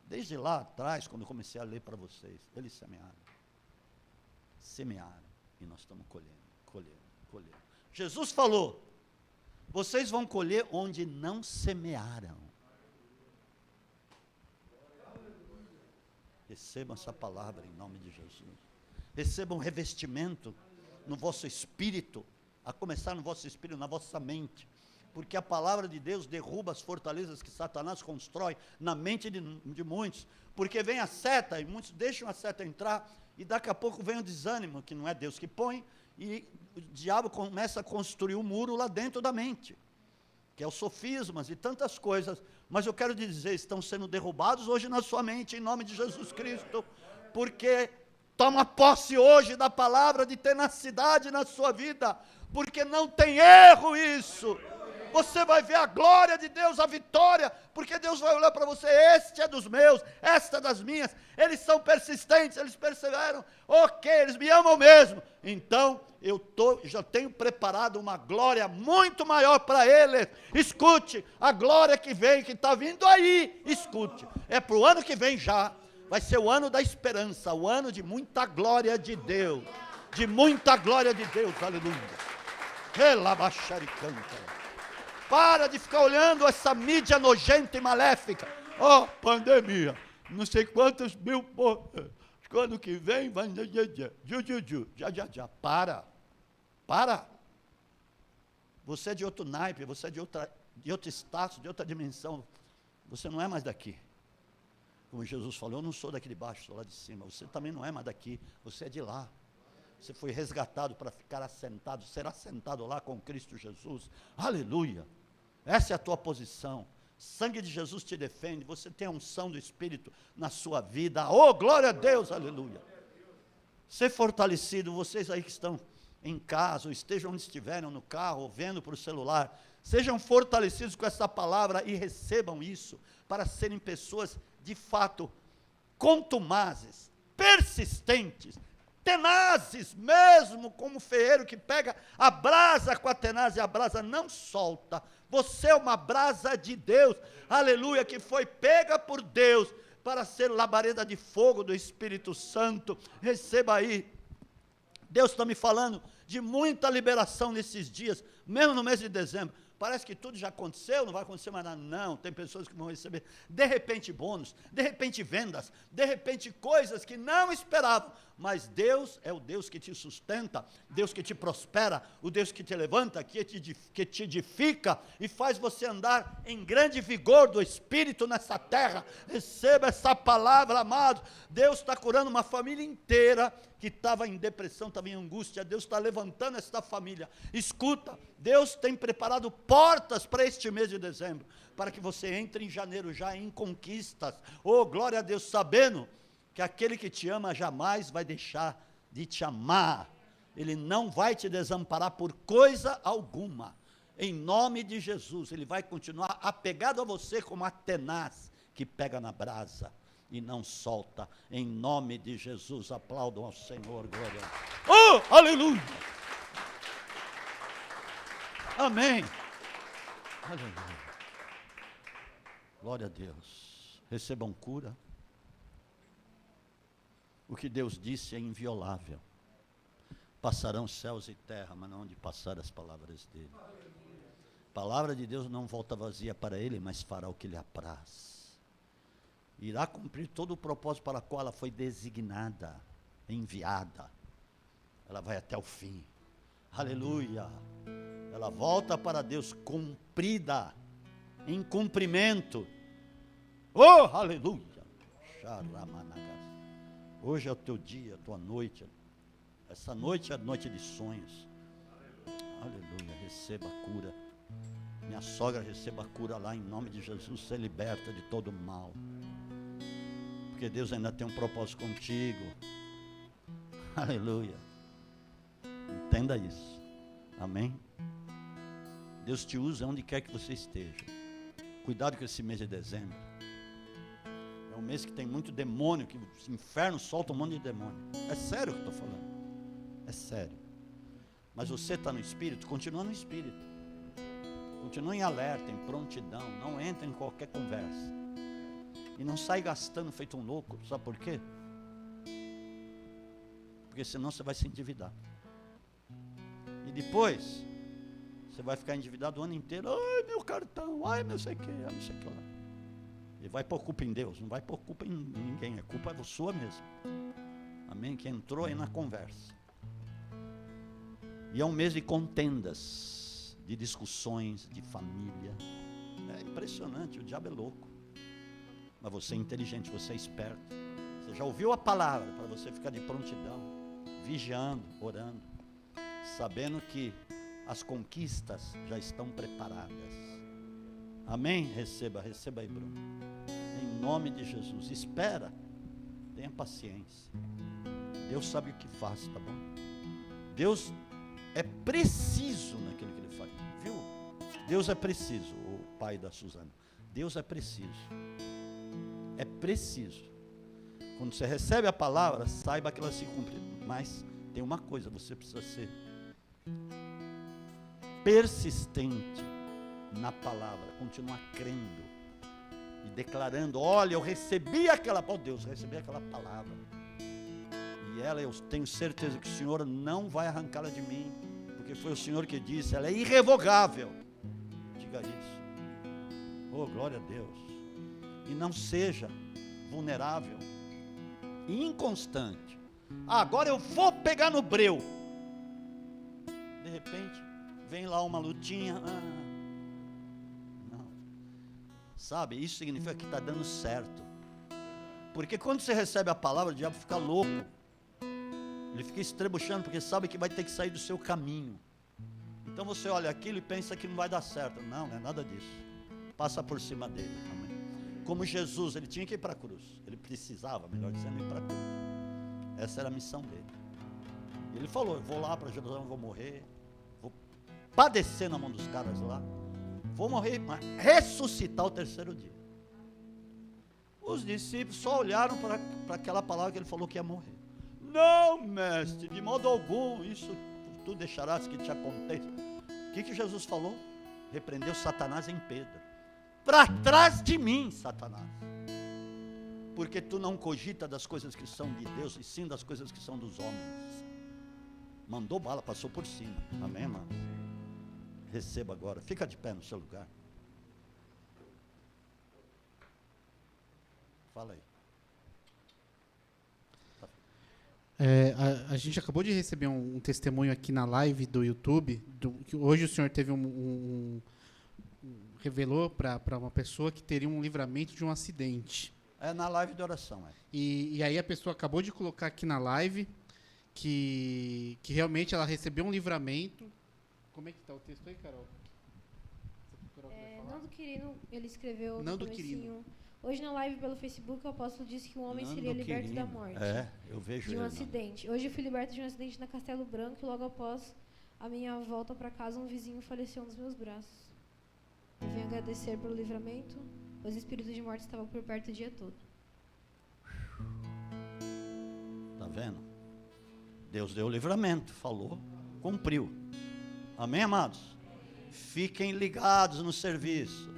Speaker 1: Desde lá atrás, quando eu comecei a ler para vocês, eles semearam, e nós estamos colhendo. Jesus falou, vocês vão colher onde não semearam. Recebam essa palavra em nome de Jesus. Recebam revestimento no vosso espírito, a começar no vosso espírito, na vossa mente, porque a palavra de Deus derruba as fortalezas que Satanás constrói na mente de muitos, porque vem a seta, e muitos deixam a seta entrar, e daqui a pouco vem o desânimo, que não é Deus que põe, e o diabo começa a construir um muro lá dentro da mente, que é os sofismas e tantas coisas, mas eu quero dizer, estão sendo derrubados hoje na sua mente, em nome de Jesus Cristo, porque toma posse hoje da palavra de tenacidade na sua vida, porque não tem erro isso. Você vai ver a glória de Deus, a vitória, porque Deus vai olhar para você, este é dos meus, esta é das minhas, eles são persistentes, eles perseveram, ok, eles me amam mesmo, então já tenho preparado uma glória muito maior para eles. Escute, a glória que vem, que está vindo aí, escute, é para o ano que vem já, vai ser o ano da esperança, o ano de muita glória de Deus, aleluia. Relabaxaricanta. Para de ficar olhando essa mídia nojenta e maléfica. Pandemia, não sei quantos mil, ano que vem, vai, já, para. Você é de outro naipe, você é de outro status, de outra dimensão, você não é mais daqui. Como Jesus falou, eu não sou daqui de baixo, sou lá de cima, você também não é mais daqui, você é de lá. Você foi resgatado para ficar assentado, ser assentado lá com Cristo Jesus, aleluia. Essa é a tua posição, sangue de Jesus te defende, você tem a unção do Espírito na sua vida, glória a Deus, aleluia. Ser fortalecido, vocês aí que estão em casa, ou estejam onde estiverem, no carro, ou vendo por celular, sejam fortalecidos com essa palavra e recebam isso, para serem pessoas de fato contumazes, persistentes, tenazes, mesmo como o ferreiro que pega a brasa com a tenaz e a brasa não solta. Você é uma brasa de Deus, aleluia, que foi pega por Deus para ser labareda de fogo do Espírito Santo. Receba aí. Deus está me falando de muita liberação nesses dias, mesmo no mês de dezembro. Parece que tudo já aconteceu, não vai acontecer mais nada. Não, tem pessoas que vão receber, de repente, bônus, de repente, vendas, de repente, coisas que não esperavam. Mas Deus é o Deus que te sustenta, Deus que te prospera, o Deus que te levanta, que te edifica e faz você andar em grande vigor do Espírito nessa terra. Receba essa palavra, amado. Deus está curando uma família inteira que estava em depressão, estava em angústia. Deus está levantando esta família. Escuta, Deus tem preparado portas para este mês de dezembro, para que você entre em janeiro já em conquistas. Glória a Deus, sabendo que aquele que te ama jamais vai deixar de te amar. Ele não vai te desamparar por coisa alguma. Em nome de Jesus, Ele vai continuar apegado a você como a tenaz que pega na brasa e não solta. Em nome de Jesus, aplaudam ao Senhor, glória a Deus. Aleluia! Amém. Aleluia. Glória a Deus. Recebam cura. O que Deus disse é inviolável. Passarão céus e terra, mas não onde passar as palavras dele. A palavra de Deus não volta vazia para ele, mas fará o que lhe apraz. Irá cumprir todo o propósito para o qual ela foi designada, enviada. Ela vai até o fim. Aleluia. Ela volta para Deus cumprida, em cumprimento. Aleluia. Hoje é o teu dia, a tua noite. Essa noite é a noite de sonhos. Aleluia, receba a cura. Minha sogra receba a cura lá em nome de Jesus. Ser liberta de todo mal. Porque Deus ainda tem um propósito contigo. Aleluia. Entenda isso. Amém? Deus te usa onde quer que você esteja. Cuidado com esse mês de dezembro. É um mês que tem muito demônio, que o inferno solta um monte de demônio. É sério o que eu estou falando. É sério. Mas você está no Espírito, continua no Espírito. Continua em alerta, em prontidão. Não entra em qualquer conversa. E não sai gastando feito um louco. Sabe por quê? Porque senão você vai se endividar. E depois, você vai ficar endividado o ano inteiro. Ai, meu cartão, ai, meu sei o que, ai, não sei o que lá. E vai pôr culpa em Deus, não vai pôr culpa em ninguém. A culpa é sua mesmo. Amém? Que entrou aí na conversa. E é um mês de contendas, de discussões, de família. É impressionante, o diabo é louco. Mas você é inteligente, você é esperto. Você já ouviu a palavra para você ficar de prontidão, vigiando, orando, sabendo que as conquistas já estão preparadas. Amém? Receba aí, Bruno. Em nome de Jesus. Espera. Tenha paciência. Deus sabe o que faz, tá bom? Deus é preciso naquilo que Ele faz. Viu? Deus é preciso, o pai da Suzana. Deus é preciso. É preciso. Quando você recebe a palavra, saiba que ela se cumpre. Mas tem uma coisa, você precisa ser persistente na palavra, continuar crendo e declarando: olha, eu recebi aquela palavra, Deus, recebi aquela palavra, e ela, eu tenho certeza que o Senhor não vai arrancá-la de mim, porque foi o Senhor que disse, ela é irrevogável. Diga isso. Oh, glória a Deus. E não seja vulnerável e inconstante. Agora eu vou pegar no breu. De repente vem lá uma lutinha. Não. Sabe, isso significa que está dando certo. Porque quando você recebe a palavra, o diabo fica louco. Ele fica estrebuchando, porque sabe que vai ter que sair do seu caminho. Então você olha aquilo e pensa que não vai dar certo. Não, não é nada disso. Passa por cima dele. Amém. Como Jesus, ele tinha que ir para a cruz. Ele precisava, melhor dizendo, ir para a cruz. Essa era a missão dele. E ele falou: eu vou lá para Jerusalém, vou morrer, vou padecer na mão dos caras lá, vou morrer, mas ressuscitar o terceiro dia. Os discípulos só olharam para aquela palavra que ele falou que ia morrer. Não, mestre, de modo algum, isso tu deixarás que te aconteça. O que Jesus falou? Repreendeu Satanás em Pedro. Para trás de mim, Satanás. Porque tu não cogita das coisas que são de Deus, e sim das coisas que são dos homens. Mandou bala, passou por cima. Amém, irmão? Receba agora. Fica de pé no seu lugar. Fala aí.
Speaker 2: A gente acabou de receber um testemunho aqui na live do YouTube, que hoje o senhor teve revelou para uma pessoa que teria um livramento de um acidente.
Speaker 1: É na live de oração.
Speaker 2: E aí a pessoa acabou de colocar aqui na live que realmente ela recebeu um livramento. Como é que está o texto aí, Carol?
Speaker 3: Nando Quirino, ele escreveu
Speaker 2: Nando
Speaker 3: no
Speaker 2: Quirino.
Speaker 3: Hoje na live pelo Facebook, o apóstolo disse que um homem seria liberto da morte.
Speaker 1: Eu vejo
Speaker 3: de um acidente. Hoje eu fui liberto de um acidente na Castelo Branco e logo após a minha volta para casa, um vizinho faleceu nos meus braços. Eu venho agradecer pelo livramento, os espíritos de morte estavam por perto o dia todo.
Speaker 1: Está vendo? Deus deu o livramento, falou, cumpriu. Amém, amados? Fiquem ligados no serviço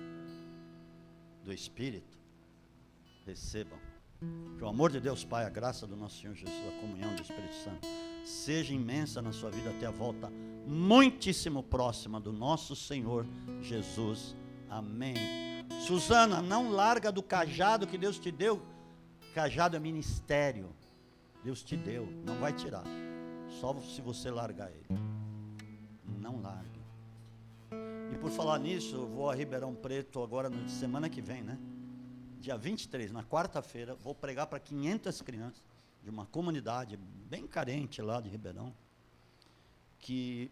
Speaker 1: do Espírito. Recebam. Que o amor de Deus Pai, a graça do nosso Senhor Jesus, a comunhão do Espírito Santo, seja imensa na sua vida até a volta muitíssimo próxima do nosso Senhor Jesus. Amém. Suzana, não larga do cajado que Deus te deu. Cajado é ministério. Deus te deu, não vai tirar. Só se você largar ele. Não largue. E por falar nisso, eu vou a Ribeirão Preto agora na semana que vem, né? Dia 23, na quarta-feira, vou pregar para 500 crianças de uma comunidade bem carente lá de Ribeirão, que